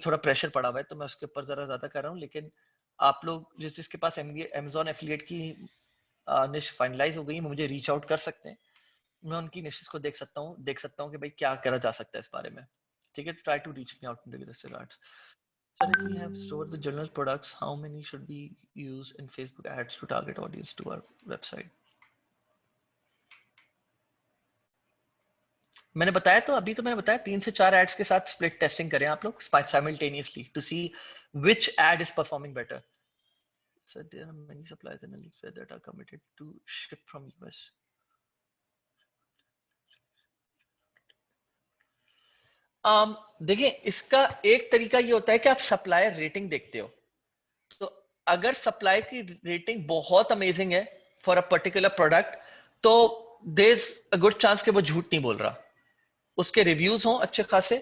थोड़ा प्रेशर पड़ा हुआ है, तो मैं उसके ऊपर जरा ज्यादा कर रहा हूँ। लेकिन आप लोग जिसके पास Amazon एफिलिएट की निश फाइनलाइज हो गई, मुझे रीच आउट कर सकते हैं, मैं उनकी निशेस को देख सकता हूँ कि भाई क्या करा जा सकता है इस बारे में। ठीक है, try to reach me out in this regards. Sir, if we have stored the general products, how many should we use in Facebook ads to target audience to our website? मैंने बताया तो अभी तो मैंने बताया 3 से 4 एड्स के साथ स्प्लिट टेस्टिंग करें आप लोग simultaneously to see which ad is performing better. So there are many suppliers in Alibaba that are committed to ship from US. देखिए, इसका एक तरीका ये होता है कि आप सप्लायर रेटिंग देखते हो, तो अगर सप्लाई की रेटिंग बहुत अमेजिंग है फॉर अ पर्टिकुलर प्रोडक्ट, तो there is a good chance कि वो झूठ नहीं बोल रहा, उसके रिव्यूज हों अच्छे खासे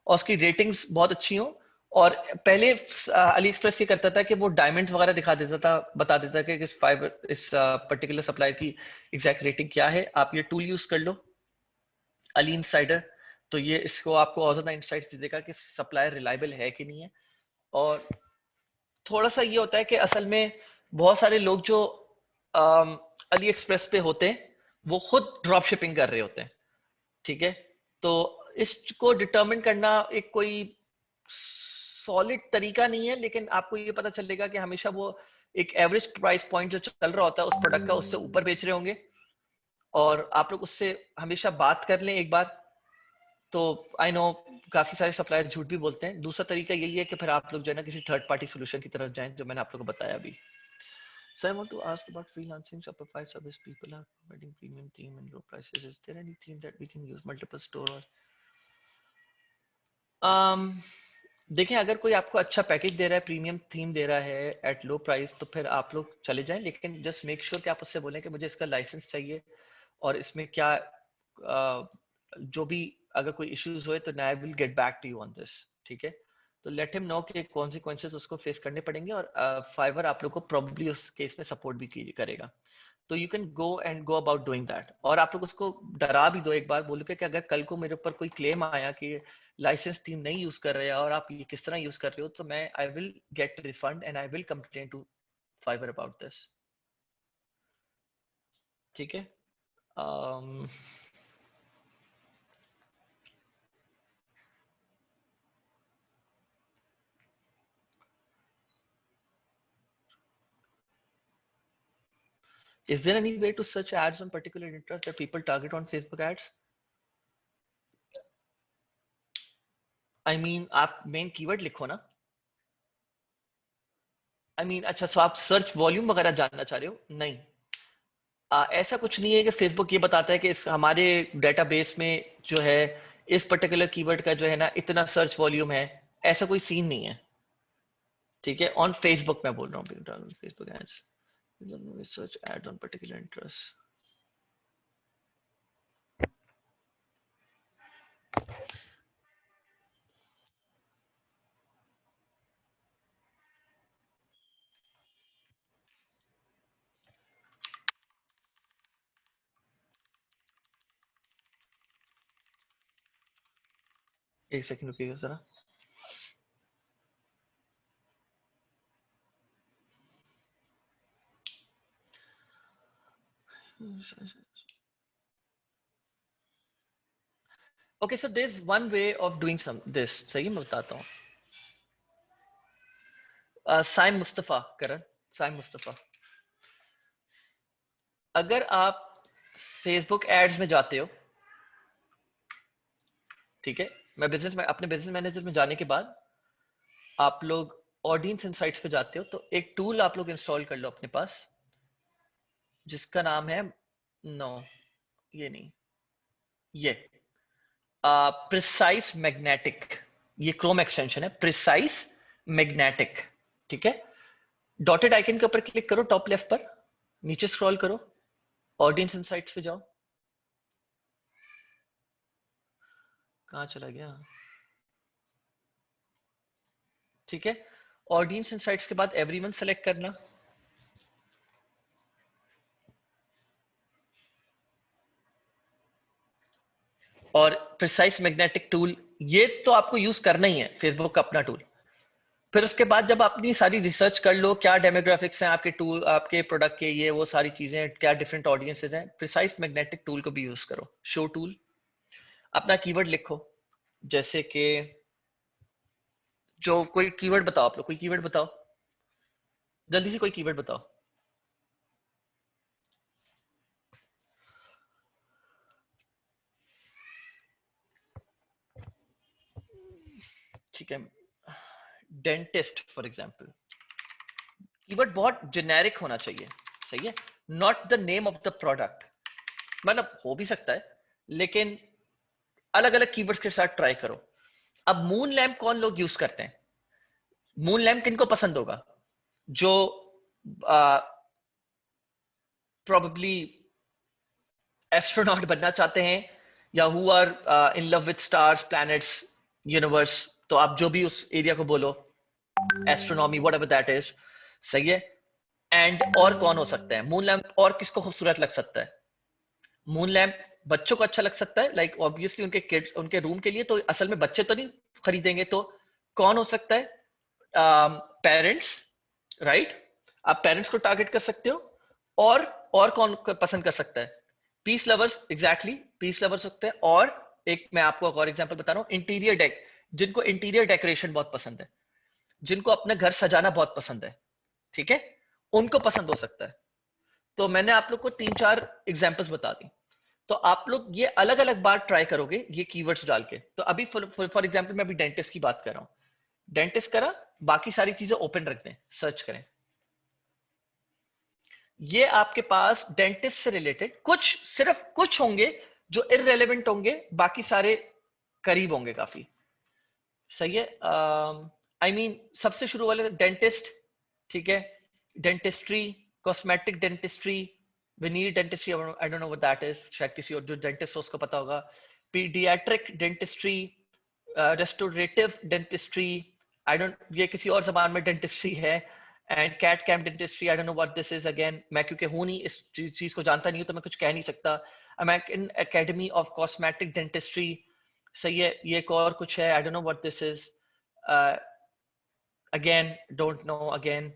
और उसकी रेटिंग्स बहुत अच्छी हों। और पहले अली एक्सप्रेस ये करता था कि वो डायमंड्स वगैरह दिखा देता था, बता देता कि इस फाइबर इस पर्टिकुलर सप्लायर की एग्जैक्ट रेटिंग क्या है। आप ये टूल यूज कर लो, अली इनसाइडर, तो ये इसको आपको और ज्यादा इंसाइट्स देगा कि सप्लायर रिलायबल है कि नहीं है। और थोड़ा सा ये होता है कि असल में बहुत सारे लोग जो अली एक्सप्रेस पे होते हैं वो खुद ड्रॉप शिपिंग कर रहे होते हैं। ठीक है, तो इसको डिटरमिन करना एक कोई सॉलिड तरीका नहीं है, लेकिन आपको ये पता चलेगा कि हमेशा वो एक एवरेज प्राइस पॉइंट जो चल रहा होता है उस प्रोडक्ट का, उससे ऊपर बेच रहे होंगे। और आप लोग उससे हमेशा बात कर लें एक बार, तो आई नो काफी सारे सप्लायर झूठ भी बोलते हैं। दूसरा तरीका यही है कि फिर आप लोग जो है ना किसी थर्ड पार्टी सोल्यूशन की तरफ जाएं, जो मैंने आप लोग को बताया अभी। So I want to ask about freelancing Shopify service. People are providing premium theme and low prices. Is there any theme that we can use multiple store or देखें, अगर कोई आपको अच्छा पैकेज दे रहा है, प्रीमियम थीम दे रहा है at low price, तो फिर आप लोग चले जाएं, लेकिन जस्ट मेक श्योर कि आप उससे बोलें कि मुझे इसका लाइसेंस चाहिए और इसमें क्या जो भी अगर कोई इश्यूज हुए तो I will get back to you on this. ठीक है, तो लेट हिम नो कि कॉन्सिक्वेंसेस उसको फेस करने पड़ेंगे, और फाइवर आप लोग को प्रोबेबली उस केस में सपोर्ट भी करेगा। तो you can go about doing that, और आप लोग उसको डरा भी दो एक बार, बोलो कि अगर कल को मेरे ऊपर कोई क्लेम आया कि लाइसेंस टीम नहीं यूज कर रहे हैं और आप ये किस तरह यूज कर रहे हो, तो मैं I will get refund and I will complain to Fiverr about this. ठीक है, um, is there any way to search ads on particular interest that people target on Facebook ads? I mean, आप main keyword लिखो ना। अच्छा, सो आप search volume वगैरह जानना चाह रहे हो? नहीं, ऐसा कुछ नहीं है कि फेसबुक ये बताता है कि इस हमारे डेटाबेस में जो है इस पर्टिकुलर कीवर्ड का जो है ना इतना सर्च वॉल्यूम है, ऐसा कोई सीन नहीं है। ठीक है, ऑन फेसबुक मैं बोल रहा हूँ, Facebook ads, search ad on particular interest. एक सेकंड रुकिएगा जरा। Okay, so there is one way of doing some this, सही मैं बताता हूँ। साइम मुस्तफा करण, साइम मुस्तफा, अगर आप फेसबुक एड्स में जाते हो, ठीक है, मैं बिजनेस में अपने बिजनेस मैनेजर में जाने के बाद आप लोग ऑडियंस इनसाइट्स पे जाते हो, तो एक टूल आप लोग इंस्टॉल कर लो अपने पास जिसका नाम है नो, ये नहीं, ये प्रिसाइज मैग्नेटिक, ये क्रोम एक्सटेंशन है, प्रिसाइज मैग्नेटिक। ठीक है, डॉटेड आइकन के ऊपर क्लिक करो, टॉप लेफ्ट पर, नीचे स्क्रॉल करो, ऑडियंस इनसाइट्स पे जाओ। कहां चला गया? ठीक है, ऑडियंस इनसाइट्स के बाद एवरीवन सेलेक्ट करना, और प्रिसाइज मैग्नेटिक टूल, ये तो आपको यूज करना ही है, फेसबुक का अपना टूल। फिर उसके बाद जब आप अपनी सारी रिसर्च कर लो, क्या डेमोग्राफिक्स हैं आपके टूल, आपके प्रोडक्ट के, ये वो सारी चीजें, क्या डिफरेंट ऑडियंसेस हैं, प्रिसाइज मैग्नेटिक टूल को भी यूज करो। शो टूल, अपना कीवर्ड लिखो, जैसे कि जो कोई कीवर्ड बताओ, आप लोग कोई कीवर्ड बताओ, जल्दी से कोई कीवर्ड बताओ। ठीक है, डेंटिस्ट फॉर एग्जाम्पल, कीवर्ड बहुत जेनेरिक होना चाहिए, सही है, not the name of the product, मतलब हो भी सकता है, लेकिन अलग अलग कीवर्ड्स के साथ ट्राई करो। अब मून लैम्प कौन लोग यूज करते हैं? मून लैम्प किनको पसंद होगा? जो प्रोबेबली एस्ट्रोनॉट बनना चाहते हैं, या who are in love with stars, planets, universe, तो आप जो भी उस एरिया को बोलो, astronomy, whatever that is, सही है। एंड और कौन हो सकता है मून लैम्प, और किसको खूबसूरत लग सकता है? मून लैम्प बच्चों को अच्छा लग सकता है, लाइक ऑब्वियसली उनके किड्स, उनके रूम के लिए, तो असल में बच्चे तो नहीं खरीदेंगे, तो कौन हो सकता है? पेरेंट्स, राइट, आप पेरेंट्स को टारगेट कर सकते हो। और कौन पसंद कर सकता है? Peace lovers, exactly, peace lovers सकते हैं। और एक मैं आपको एक और एग्जांपल बता रहा हूँ, इंटीरियर डेक, जिनको इंटीरियर डेकोरेशन बहुत पसंद है, जिनको अपना घर सजाना बहुत पसंद है, ठीक है, उनको पसंद हो सकता है। तो मैंने आप लोग को 3-4 एग्जांपल्स बता दी, तो आप लोग ये अलग अलग बार ट्राई करोगे ये कीवर्ड्स डाल के। तो अभी फॉर एग्जांपल मैं अभी डेंटिस्ट की बात कर रहा हूं, डेंटिस्ट करा, बाकी सारी चीजें ओपन रख दें, सर्च करें। ये आपके पास डेंटिस्ट से रिलेटेड कुछ, सिर्फ कुछ होंगे जो इररेलेवेंट होंगे, बाकी सारे करीब होंगे काफी, सही है। आई मीन सबसे शुरू वाले डेंटिस्ट, ठीक है, dentistry, cosmetic dentistry, veneer dentistry, I don't know what that is, शायद किसी और जो डेंटिस्ट हो उसको पता होगा। Pediatric dentistry, restorative dentistry, I don't, ये किसी और जबान में डेंटिस्ट्री है। And cat camp dentistry, I don't know what this is again, मैं क्योंकि हूं नहीं, इस चीज को जानता नहीं हूं, तो मैं कुछ कह नहीं सकता। American academy of cosmetic dentistry, सही है, ये एक और कुछ है, आई don't know what this is, again don't know, again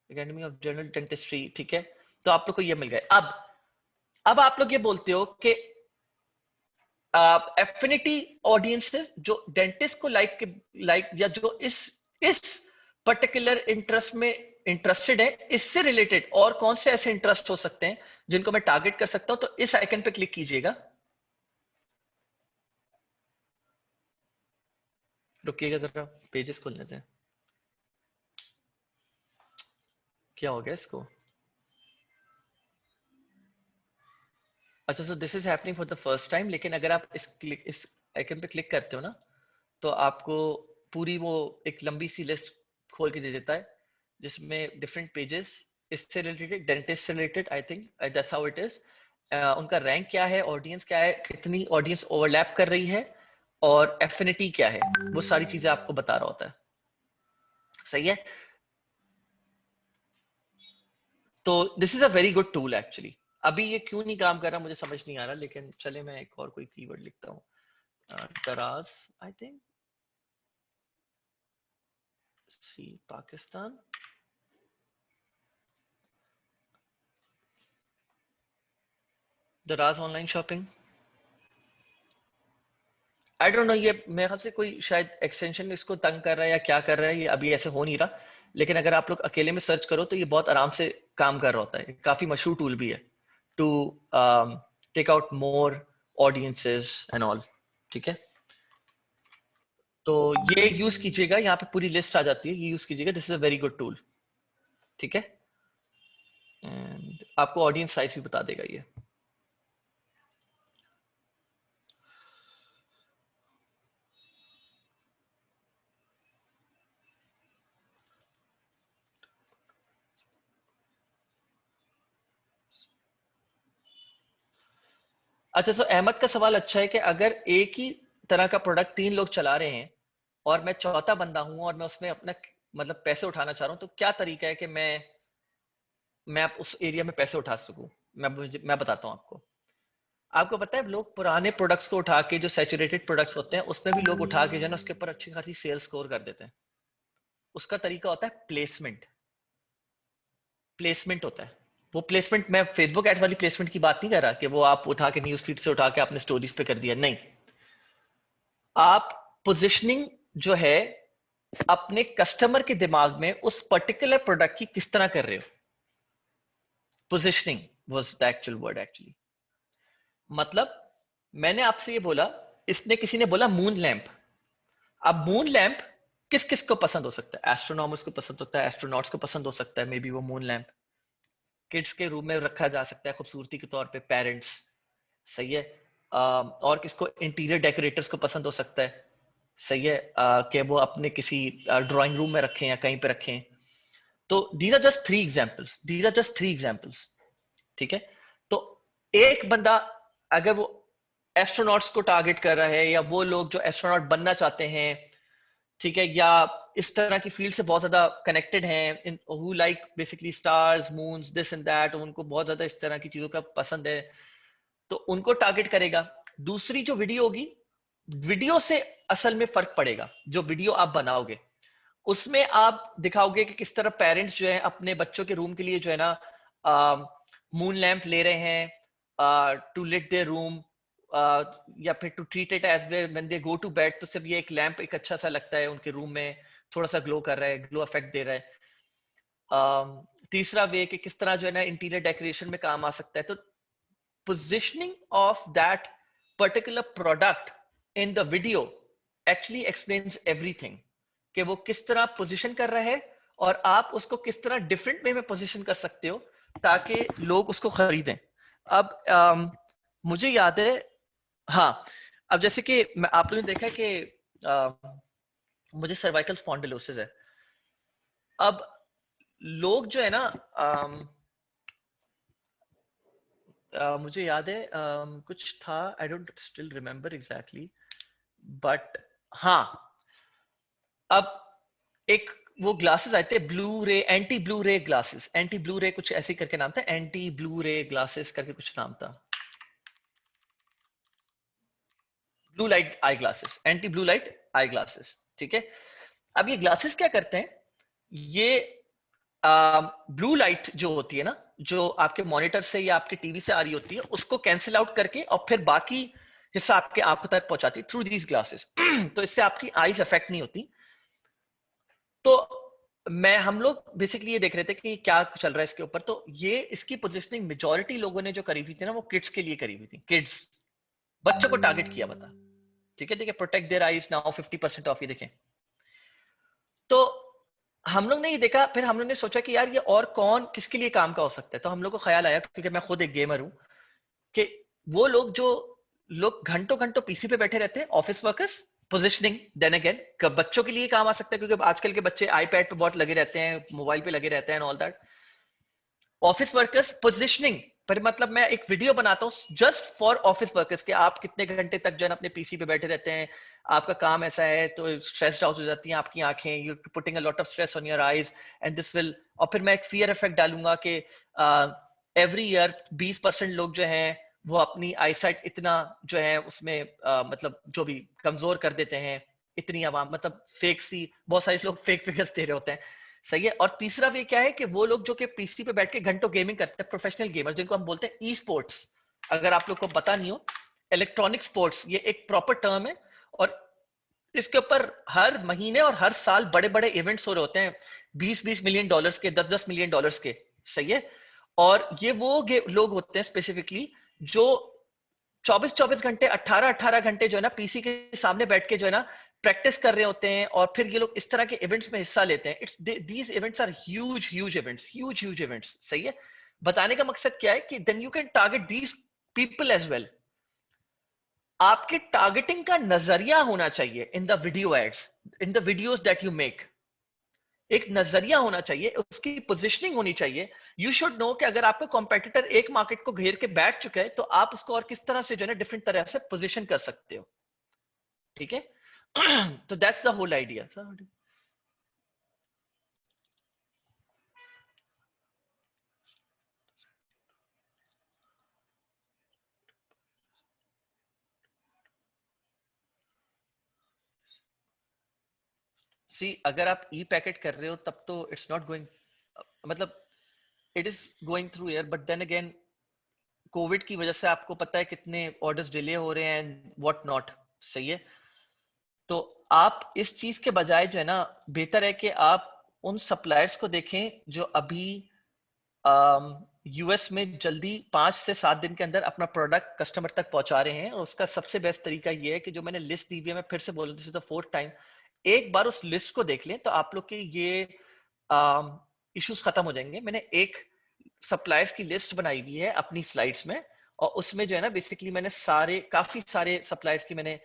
academy of general dentistry, ठीक है। तो आप लोग को ये मिल गए। अब आप लोग ये बोलते हो कि एफिनिटी ऑडियंसेस जो डेंटिस्ट को लाइक या जो इस पर्टिकुलर इंटरेस्ट में इंटरेस्टेड है, इससे रिलेटेड और कौन से ऐसे इंटरेस्ट हो सकते हैं जिनको मैं टारगेट कर सकता हूं, तो इस आइकन पे क्लिक कीजिएगा। रुकिएगा जरा, पेजेस खोल लेते हैं, क्या हो गया इसको? अच्छा, so this is happening for the first time, लेकिन अगर आप इस आइकन पे क्लिक करते हो ना, तो आपको पूरी वो एक लंबी सी लिस्ट खोल के दे देता है, जिसमें डिफरेंट पेजेस इससे रिलेटेड, डेंटिस्ट से related, I think that's how it is. उनका रैंक क्या है, ऑडियंस क्या है, कितनी ऑडियंस ओवरलैप कर रही है, और एफिनिटी क्या है, वो सारी चीजें आपको बता रहा होता है, सही है। तो this is a very good tool actually. अभी ये क्यों नहीं काम कर रहा मुझे समझ नहीं आ रहा, लेकिन चले मैं एक और कोई कीवर्ड लिखता हूँ, दराज, आई थिंक, सी पाकिस्तान, दराज online shopping, I don't no, ये मेरे ख्याल से कोई शायद एक्सटेंशन इसको तंग कर रहा है या क्या कर रहा है, ये अभी ऐसे हो नहीं रहा। लेकिन अगर आप लोग अकेले में सर्च करो तो ये बहुत आराम से काम कर रहा होता है, काफी मशहूर टूल भी है to take out more audiences and all, ठीक है। तो ये यूज कीजिएगा, यहाँ पे पूरी लिस्ट आ जाती है, ये यूज कीजिएगा, this is a very good tool, ठीक है। एंड आपको ऑडियंस साइज भी बता देगा ये। अच्छा, तो अहमद का सवाल अच्छा है कि अगर एक ही तरह का प्रोडक्ट 3 लोग चला रहे हैं और मैं चौथा बंदा हूं और मैं उसमें अपना मतलब पैसे उठाना चाह रहा हूं, तो क्या तरीका है कि मैं उस एरिया में पैसे उठा सकूं? मैं बताता हूं आपको। आपको पता है लोग पुराने प्रोडक्ट्स को उठा के, जो सैचुरेटेड प्रोडक्ट्स होते हैं उसमें भी लोग उठा के जो है ना उसके ऊपर अच्छी खासी सेल्स स्कोर कर देते हैं। उसका तरीका होता है प्लेसमेंट। प्लेसमेंट होता है वो प्लेसमेंट। मैं फेसबुक एड्स वाली प्लेसमेंट की बात नहीं कर रहा कि वो आप उठा के न्यूज फीड से उठा के आपने स्टोरीज पे कर दिया, नहीं। आप पोजिशनिंग जो है अपने कस्टमर के दिमाग में उस पर्टिकुलर प्रोडक्ट की किस तरह कर रहे हो। Positioning was the actual word actually. मतलब मैंने आपसे ये बोला, इसने किसी ने बोला मून लैंप। अब मून लैंप किस किस को पसंद हो सकता है? एस्ट्रोनॉमर्स को पसंद होता है, एस्ट्रोनॉट्स को पसंद हो सकता है, मे बी वो मून लैंप किड्स के रूम में रखा जा सकता है खूबसूरती के तौर पे, पेरेंट्स, सही है। और किसको इंटीरियर डेकोरेटर्स को पसंद हो सकता है, सही है, कि वो अपने किसी ड्राइंग रूम में रखें या कहीं पे रखें। तो these are just 3 examples, these are just 3 examples, ठीक है। तो एक बंदा अगर वो एस्ट्रोनॉट्स को टारगेट कर रहा है, या वो लोग जो एस्ट्रोनॉट बनना चाहते हैं, ठीक है, या इस तरह की फील्ड से बहुत ज्यादा कनेक्टेड हैं, who like basically stars, moons, this and that, उनको बहुत ज्यादा इस तरह की चीजों का पसंद है, तो उनको टारगेट करेगा। दूसरी जो वीडियो होगी, वीडियो से असल में फर्क पड़ेगा। जो वीडियो आप बनाओगे उसमें आप दिखाओगे कि किस तरह पेरेंट्स जो है अपने बच्चों के रूम के लिए जो है ना मून लैंप ले रहे हैं टू लिट देयर रूम, या फिर to treat it as way when they go to bed. तो सिर्फ ये एक लैंप एक अच्छा सा लगता है उनके रूम में, थोड़ा सा ग्लो कर रहा है, ग्लो इफेक्ट दे रहा है। तीसरा वे कि किस तरह जो है ना इंटीरियर डेकोरेशन में काम आ सकता है। तो positioning of that particular product in the video actually explains everything, कि वो किस तरह पोजीशन कर रहा है और आप उसको किस तरह डिफरेंट वे में पोजीशन कर सकते हो ताकि लोग उसको खरीदें। अब मुझे याद है, हाँ, अब जैसे कि आप लोगों ने देखा कि मुझे सर्वाइकल स्पॉन्डिलोसिस है। अब लोग जो है ना मुझे याद है कुछ था, I don't still remember exactly, but हाँ, अब एक वो ग्लासेस आए थे ब्लू रे, एंटी ब्लू रे ग्लासेस, एंटी ब्लू रे कुछ ऐसे करके नाम था, एंटी ब्लू रे ग्लासेस करके कुछ नाम था, blue light eye glasses, anti blue light eye glasses, ठीक है। अब ये ग्लासेस क्या करते हैं, ये ब्लू लाइट जो होती है ना, जो आपके मॉनिटर से या आपके टीवी से आ रही होती है, उसको कैंसिल आउट करके और फिर बाकी हिस्सा आपके आंखों तक पहुंचाती है थ्रू दीज ग्लासेस। तो इससे आपकी आईज अफेक्ट नहीं होती। तो हम लोग बेसिकली ये देख रहे थे कि क्या चल रहा है इसके ऊपर। तो ये इसकी पोजिशनिंग मेजोरिटी लोगों ने जो करी हुई थी ना, वो किड्स के लिए करी हुई थी, किड्स, बच्चों को टारगेट किया बता, ठीक है। देखिए, protect their eyes now 50% of, ये देखें। तो हम लोग ने ये देखा, फिर हम लोग ने सोचा कि यार ये और कौन किसके लिए काम का हो सकता है। तो हम लोग को ख्याल आया, क्योंकि मैं खुद एक गेमर हूं, कि वो लोग जो लोग घंटों घंटों पीसी पे बैठे रहते हैं, office workers. Positioning then again बच्चों के लिए काम आ सकता है, क्योंकि आजकल के बच्चे आईपैड पे बहुत लगे रहते हैं, मोबाइल पे लगे रहते हैं, all that. Office workers positioning पर, मतलब मैं एक वीडियो बनाता हूँ जस्ट फॉर ऑफिस वर्कर्स के आप कितने घंटे तक जो है अपने पीसी पे बैठे रहते हैं, आपका काम ऐसा है, तो स्ट्रेस्ड आउट हो जाती हैं आपकी आंखें, you putting a lot of stress on your eyes and this will. और फिर मैं एक फियर इफेक्ट डालूंगा कि एवरी ईयर 20% लोग जो हैं वो अपनी आईसाइट इतना जो है उसमें मतलब जो भी कमजोर कर देते हैं, इतनी आवाम, मतलब फेक सी, बहुत सारे लोग फेक फिगर्स दे रहे होते हैं, सही है। और तीसरा वे क्या है कि वो लोग जो कि पीसी पे बैठ के घंटों गेमिंग करते हैं, प्रोफेशनल गेमर्स, जिनको हम बोलते हैं ई स्पोर्ट्स। अगर आप लोग को पता नहीं हो, इलेक्ट्रॉनिक स्पोर्ट्स ये एक प्रॉपर टर्म है, और इसके ऊपर हर महीने और हर साल बड़े बड़े इवेंट्स हो रहे होते हैं, 20-20 मिलियन डॉलर्स के, 10-10 मिलियन डॉलर्स के, सही है। और ये वो लोग होते हैं स्पेसिफिकली जो 24-24 घंटे, 18-18 घंटे जो है ना पीसी के सामने बैठ के जो है ना प्रैक्टिस कर रहे होते हैं, और फिर ये लोग इस तरह के इवेंट्स में हिस्सा लेते हैं। It's these events are huge huge events, huge huge events, सही है। बताने का मकसद क्या है कि then you can target these people as well. आपके टारगेटिंग का नजरिया होना चाहिए in the video ads, in the videos that you make, एक नजरिया होना चाहिए, उसकी पोजिशनिंग होनी चाहिए। यू शुड नो कि अगर आपका कॉम्पिटिटर एक मार्केट को घेर के बैठ चुका है तो आप उसको और किस तरह से जो है ना डिफरेंट तरह से पोजिशन कर सकते हो। ठीक है। तो that's the whole idea. See अगर आप ई पैकेट कर रहे हो तब तो इट्स नॉट गोइंग, मतलब it is going through air, but then again COVID की वजह से आपको पता है कितने ऑर्डर्स डिले हो रहे हैं एंड व्हाट नॉट। सही है। तो आप इस चीज के बजाय जो है ना, बेहतर है कि आप उन सप्लायर्स को देखें जो अभी यूएस में जल्दी 5 से 7 दिन के अंदर अपना प्रोडक्ट कस्टमर तक पहुंचा रहे हैं। और उसका सबसे बेस्ट तरीका ये है कि जो मैंने लिस्ट दी हुई है, मैं फिर से बोल रहा हूं, this is the fourth time, एक बार उस लिस्ट को देख लें तो आप लोग के ये इश्यूज खत्म हो जाएंगे। मैंने एक सप्लायर्स की लिस्ट बनाई हुई है अपनी स्लाइड्स में, और उसमें जो है ना बेसिकली मैंने काफी सारे सप्लायर्स की मैंने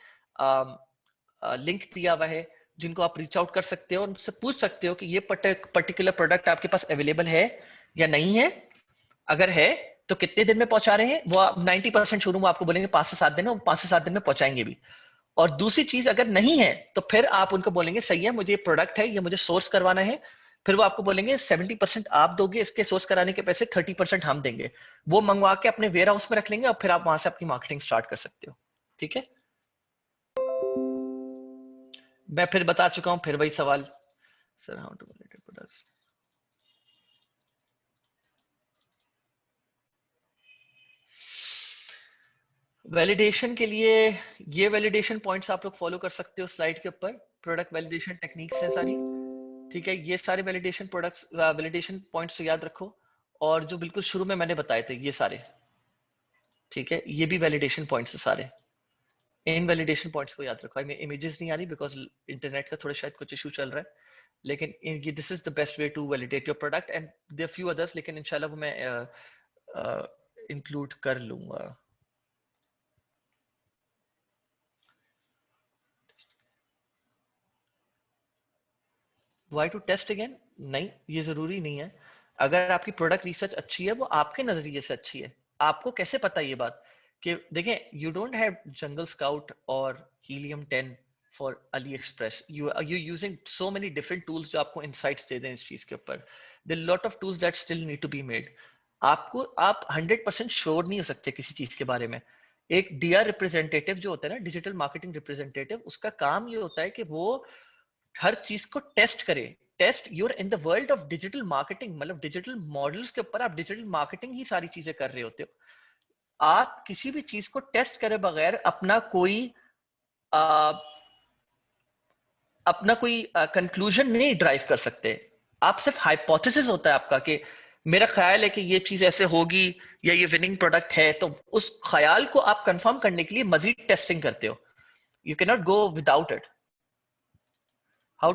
लिंक दिया हुआ है, जिनको आप रीच आउट कर सकते हो और उनसे पूछ सकते हो कि ये पर्टिकुलर प्रोडक्ट आपके पास अवेलेबल है या नहीं है। अगर है तो कितने दिन में पहुंचा रहे हैं, वो 90% शोरूम आपको बोलेंगे 5 से 7 दिन में, 5 से 7 दिन में पहुंचाएंगे भी। और दूसरी चीज अगर नहीं है तो फिर आप उनको बोलेंगे सही है, मुझे ये प्रोडक्ट है, ये मुझे सोर्स करवाना है। फिर वो आपको बोलेंगे 70% आप दोगे, इसके सोर्स कराने के पैसे 30% हम देंगे। वो मंगवा के अपने वेयर हाउस में रख लेंगे और फिर आप वहां से अपनी मार्केटिंग स्टार्ट कर सकते हो। ठीक है। मैं फिर बता चुका हूं, फिर वही सवाल। Sir how to products. Validation के लिए ये वैलिडेशन पॉइंट्स आप लोग फॉलो कर सकते हो स्लाइड के ऊपर। प्रोडक्ट वैलिडेशन टेक्निक्स है सारी। ठीक है, ये सारे वैलिडेशन प्रोडक्ट्स वैलिडेशन पॉइंट्स याद रखो। और जो बिल्कुल शुरू में मैंने बताए थे ये सारे, ठीक है, ये भी वैलिडेशन पॉइंट्स है सारे। इन वैलिडेशन पॉइंट्स को याद रखो। आई मीन इमेजेस नहीं आ रही बिकॉज इंटरनेट का थोड़ा शायद कुछ इशू चल रहा है, लेकिन this is the best way to validate your product and there few others, लेकिन इंशाल्लाह वो मैं इंक्लूड कर लूंगा। Why to test again? नहीं, ये जरूरी नहीं है। अगर आपकी प्रोडक्ट रिसर्च अच्छी है, वो आपके नजरिए से अच्छी है, आपको कैसे पता ये बात कि देखें, you don't have Jungle Scout और Helium 10 for AliExpress. You using so many different tools जो आपको इनसाइट्स दे दें इस चीज के ऊपर। There lot of tools that still need to be made. आपको आप 100% श्योर नहीं हो सकते किसी चीज के बारे में। एक डीआर रिप्रेजेंटेटिव जो होता है ना, डिजिटल मार्केटिंग रिप्रेजेंटेटिव, उसका काम ये होता है कि वो हर चीज को टेस्ट करे। Test, your in the world of digital marketing, मतलब डिजिटल मॉडल्स के ऊपर आप डिजिटल मार्केटिंग ही सारी चीजें कर रहे होते हो। आप किसी भी चीज को टेस्ट करे बगैर आ, अपना कोई कंक्लूजन नहीं ड्राइव कर सकते। आप सिर्फ हाइपोथेसिस होता है आपका कि मेरा ख्याल है कि ये चीज ऐसे होगी या ये विनिंग प्रोडक्ट है, तो उस ख्याल को आप कंफर्म करने के लिए मजीद टेस्टिंग करते हो। You can not go without it. How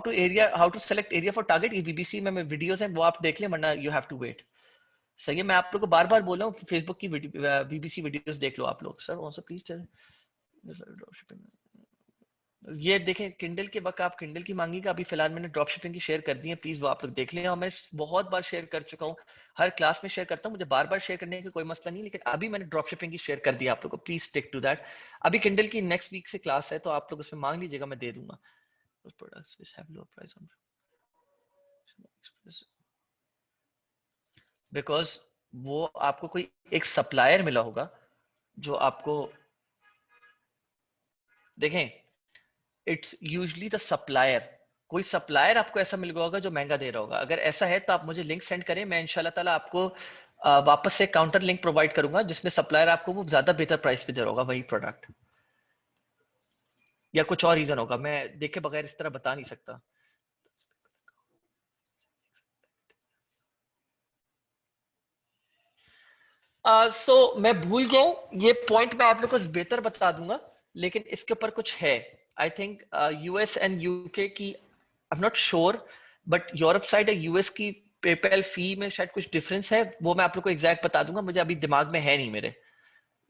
to select area for target, ये बीबीसी में वीडियोस हैं, वो आप देख लें, वरना यू हैव टू वेट। सही है, मैं आप लोग को बार बार बोल रहा हूँ, फेसबुक की बीबीसी वीडियोस देख लो आप लोग। सर ऑल्सो प्लीज टेल, ये देखें किंडल के वक्त आप किंडल की मांगी, अभी फिलहाल मैंने ड्रॉप शिपिंग की शेयर कर दी है, प्लीज वो आप लोग देख लें। और मैं बहुत बार शेयर कर चुका हूँ, हर क्लास में शेयर करता हूँ, मुझे बार बार शेयर करने का कोई मसला नहीं, लेकिन अभी मैंने ड्रॉप शिपिंग की शेयर कर दी आप लोग को, प्लीज स्टिक टू दैट। अभी किंडल की नेक्स्ट वीक से क्लास है, तो आप लोग उसमें मांग लीजिएगा, मैं दे दूंगा। Products which have low price on because वो आपको कोई एक सप्लायर मिला होगा जो आपको, देखें, इट्स यूजली द सप्लायर। कोई सप्लायर आपको ऐसा मिल गया होगा जो महंगा दे रहा होगा। अगर ऐसा है तो आप मुझे लिंक सेंड करें, मैं इंशाल्लाह ताला आपको वापस से काउंटर लिंक प्रोवाइड करूंगा जिसमें सप्लायर आपको वो ज्यादा बेहतर प्राइस पे दे रहा होगा वही प्रोडक्ट, या कुछ और रीजन होगा, मैं देखे बगैर इस तरह बता नहीं सकता। मैं भूल गया हूँ ये पॉइंट, मैं आप लोग को बेहतर बता दूंगा, लेकिन इसके ऊपर कुछ है। I think US and UK की, I am not sure, but Europe side या यूएस की पेपैल फी में शायद कुछ डिफरेंस है, वो मैं आप लोग को एग्जैक्ट बता दूंगा, मुझे अभी दिमाग में है नहीं मेरे।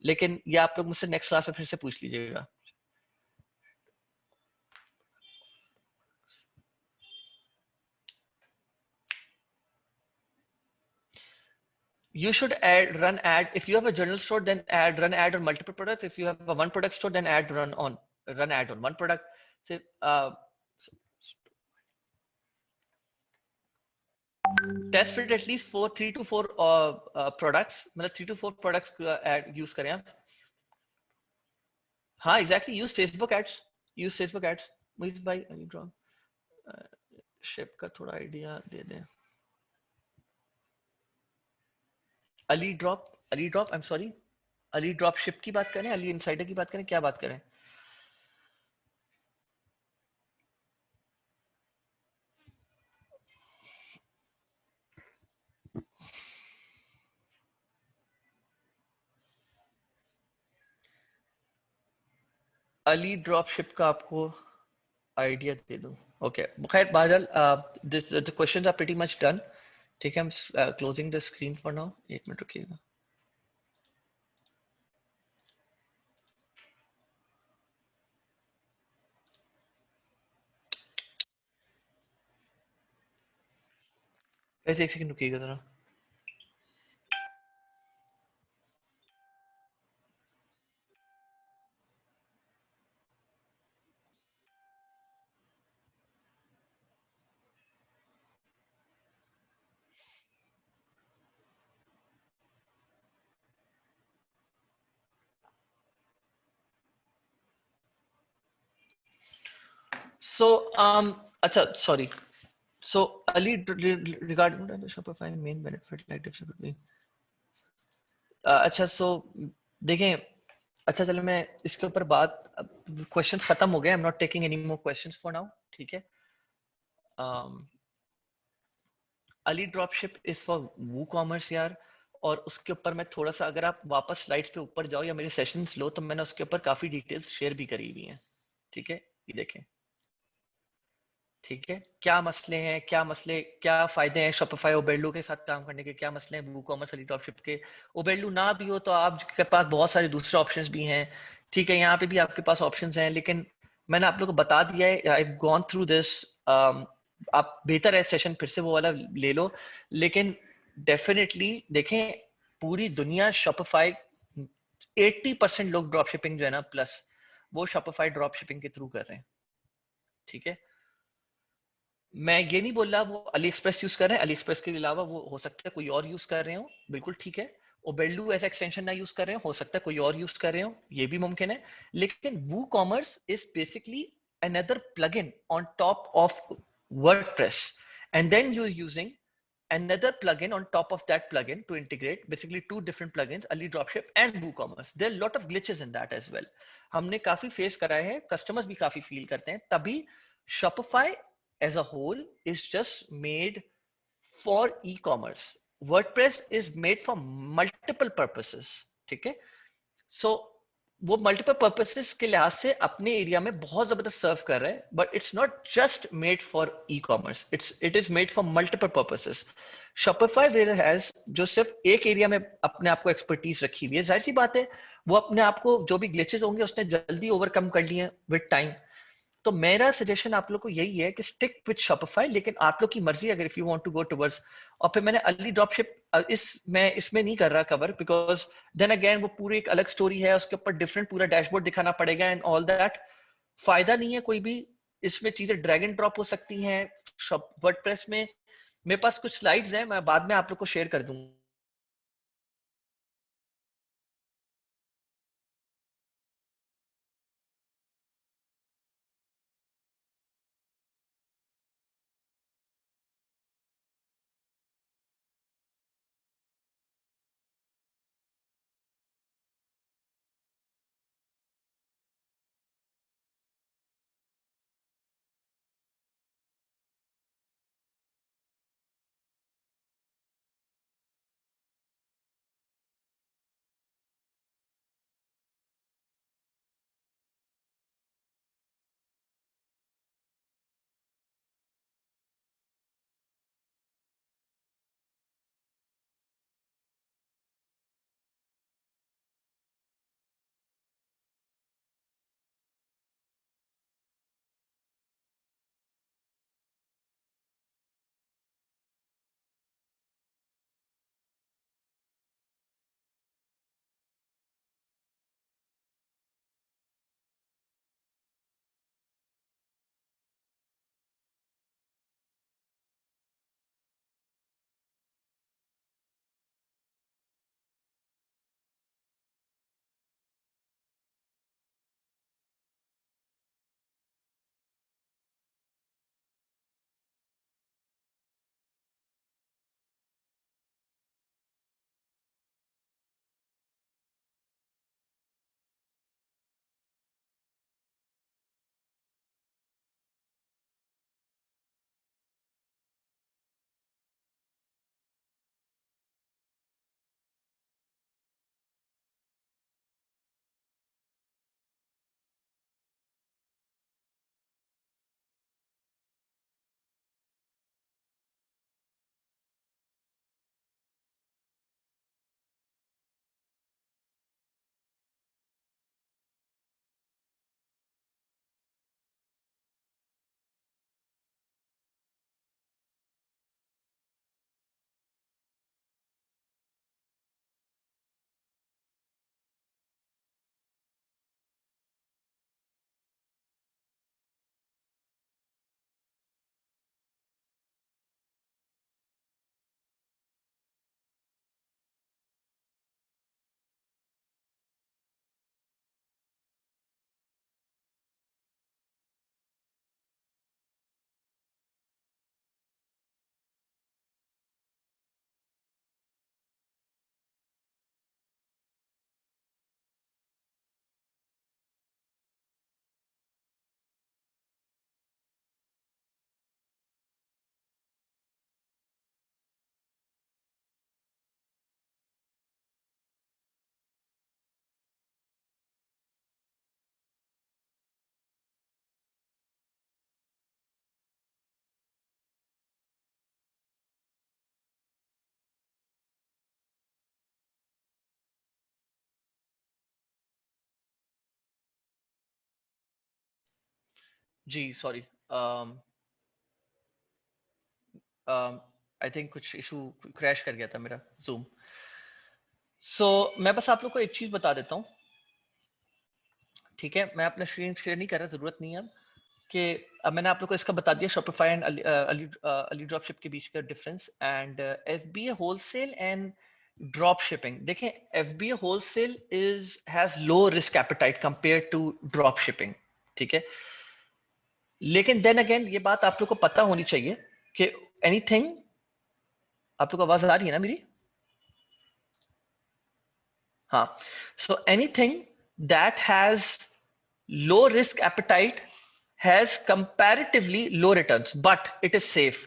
लेकिन ये आप लोग मुझसे नेक्स्ट क्लास में फिर से पूछ लीजिएगा। you should run ad. If you have a general store, then run ad on multiple products. If you have a one product store, then run ad on one product. So, test fit at least for 3 to 4 products. मतलब 3 to 4 products ad use करें आप. हाँ, exactly. Use Facebook ads. Use Facebook ads. मुझे भाई ship का थोड़ा idea दे दें. Ali drop I am sorry, Ali drop ship की बात करें, अली इनसाइडर की बात करें, क्या बात करें? अली ड्रॉप शिप का आपको आइडिया दे दूं. ओके, खैर बहरहाल this the questions are pretty much done. ठीक है, हम closing the screen for now. एक मिनट रुकिएगा. वैसे एक सेकंड रुकिएगा जरा. सो अच्छा, sorry. So Ali, regarding the Shopify main benefit like difference between अच्छा, so देखें. अच्छा चलो, मैं इसके ऊपर बात, क्वेश्चंस खत्म हो गए. I am not taking any more questions for now. ठीक है. AliDropship is for WooCommerce यार. और उसके ऊपर मैं थोड़ा सा, अगर आप वापस स्लाइड्स पे ऊपर जाओ या मेरे सेशंस लो, तो मैंने उसके ऊपर काफी डिटेल्स शेयर भी करी हुई हैं. ठीक है, ये देखें. ठीक है, क्या मसले हैं, क्या फायदे हैं शॉपिफाई ओबेरलू के साथ काम करने के, क्या मसले हैं वू कॉमर्स अली ड्रॉपशिप के. ओबेरलू ना भी हो तो आपके पास बहुत सारे दूसरे ऑप्शंस भी हैं. ठीक है, यहाँ पे भी आपके पास ऑप्शंस हैं, लेकिन मैंने आप लोगों को बता दिया है. I gone through this. आप बेहतर है सेशन फिर से वो वाला ले लो. लेकिन डेफिनेटली देखें, पूरी दुनिया शॉपिफाई, 80% लोग ड्रॉप शिपिंग जो है ना प्लस, वो शॉपिफाई ड्रॉप शिपिंग के थ्रू कर रहे हैं. ठीक है, मैं ये नहीं बोल रहा वो अली एक्सप्रेस यूज कर रहे हैं. अली एक्सप्रेस के अलावा वो हो सकता है कोई और यूज कर रहे हो, बिल्कुल ठीक है. ओबेरलू एज एक्सटेंशन ना यूज कर रहे हो सकता है कोई और यूज कर रहे हो, ये भी मुमकिन है. लेकिन WooCommerce is basically another plugin on top of WordPress, and then you're using another plugin on top of that plugin to integrate basically two different plugins, Ali Dropship and WooCommerce. There are a lot of glitches in that as well. हमने काफी face कराए हैं, customers भी काफी feel करते हैं. तभी Shopify as a whole is just made for e-commerce. WordPress is made for multiple purposes. ठीक है. सो वो मल्टीपल पर्पसेस के लिहाज से अपने एरिया में बहुत जबरदस्त सर्व कर रहा है. But it's not just made for e commerce, it is made for multiple purposes. Shopify where has जो सिर्फ एक एरिया में अपने आप को एक्सपर्टीज रखी हुई है, जाहिर सी बात है वो अपने आप को जो भी ग्लिचेस होंगे उसने जल्दी ओवरकम कर लिए विद टाइम. तो मेरा सजेशन आप लोग को यही है कि स्टिक विद शॉपिफाई. लेकिन आप लोग की मर्जी, अगर if you want to go towards. और फिर मैंने अली ड्रॉपशिप इसमें नहीं कर रहा कवर, बिकॉज देन अगेन वो पूरी एक अलग स्टोरी है, उसके ऊपर डिफरेंट पूरा डैशबोर्ड दिखाना पड़ेगा एंड ऑल दैट. फायदा नहीं है कोई भी. इसमें चीजें ड्रैग एंड ड्रॉप हो सकती हैं. वर्डप्रेस में मेरे पास कुछ स्लाइड्स हैं, मैं बाद में आप लोग को शेयर कर दूंगा. जी सॉरी, आई थिंक कुछ इशू, क्रैश कर गया था मेरा जूम। मैं बस आप लोग को एक चीज बता देता हूँ, ठीक है? मैं अपना स्क्रीन शेयर नहीं कर रहा, जरूरत नहीं है कि अब मैंने आप लोग को इसका बता दिया, शॉपिफाई एंड अली ड्रॉपशिप के बीच का difference, and FBA wholesale and drop shipping. देखें, FBA wholesale is has low risk appetite compare to drop shipping, ठीक है? लेकिन देन अगेन ये बात आप लोग को पता होनी चाहिए कि एनीथिंग, आप लोग को आवाज आ रही है ना मेरी? हाँ, so anything that has low risk appetite has comparatively low returns but it is safe.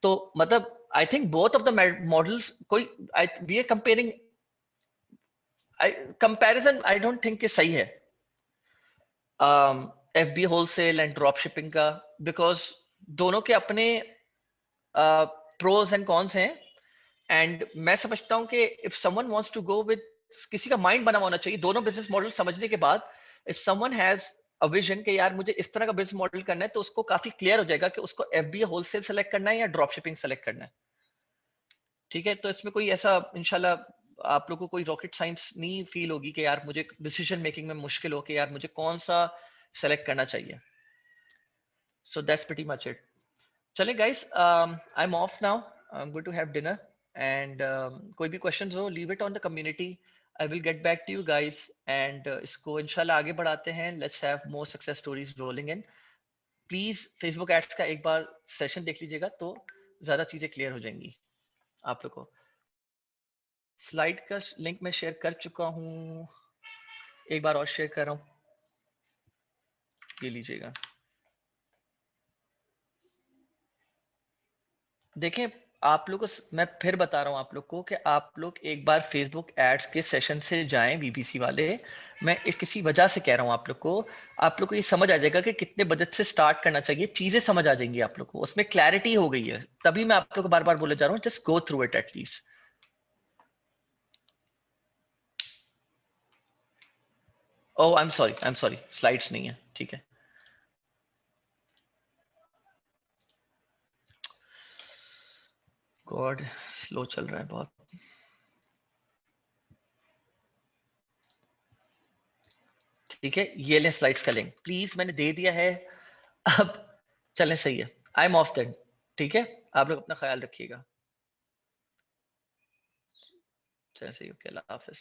तो मतलब I think both of the models, कोई we are comparing, comparison I don't think कि सही है FB wholesale and drop shipping का, because दोनों के अपने pros and cons हैं। एंड मैं समझता हूं कि if someone wants to go with, किसी का माइंड बना होना चाहिए दोनों बिजनेस मॉडल समझने के बाद। If someone has a vision कि यार मुझे इस तरह का बिजनेस मॉडल करना है, तो उसको काफी क्लियर हो जाएगा कि उसको एफबीए होलसेल सेलेक्ट करना है या ड्रॉप शिपिंग सेलेक्ट करना है, ठीक है? तो इसमें कोई ऐसा इंशाल्लाह आप लोगों को कोई रॉकेट साइंस नहीं फील होगी कि यार मुझे डिसीजन मेकिंग में मुश्किल हो कि यार मुझे कौन सा सेलेक्ट करना चाहिए। So that's pretty much it. चलें guys, I am off now, I am going to have dinner, and कोई भी क्वेश्चंस हो leave it on the community, I will get back to you guys, and इसको इंशाल्लाह आगे बढ़ाते हैं। Let's have more success stories rolling in. Please Facebook ads का एक बार सेशन देख लीजिएगा तो ज्यादा चीजें क्लियर हो जाएंगी आप लोग को। स्लाइड का लिंक मैं शेयर कर चुका हूँ, एक बार और शेयर कर रहा हूँ, ये लीजिएगा। देखें, आप लोग को मैं फिर बता रहा हूं आप लोग को कि आप लोग एक बार फेसबुक एड्स के सेशन से जाएं, बीबीसी वाले। मैं किसी वजह से कह रहा हूं आप लोग को ये समझ आ जाएगा कि कितने बजट से स्टार्ट करना चाहिए, चीजें समझ आ जाएंगी आप लोग को, उसमें क्लैरिटी हो गई है। तभी मैं आप लोग को बार बार बोले जा रहा हूँ, just go through it at least. Oh I am sorry, slides नहीं है, ठीक है। गॉड, स्लो चल रहा है बहुत। ठीक है, ये ले स्लाइड्स का लिंक, प्लीज मैंने दे दिया है। अब चलें, सही है, आई एम ऑफ देन, ठीक है? आप लोग अपना ख्याल रखिएगा। चलें, सही, ओके, अल्लाह हाफिज।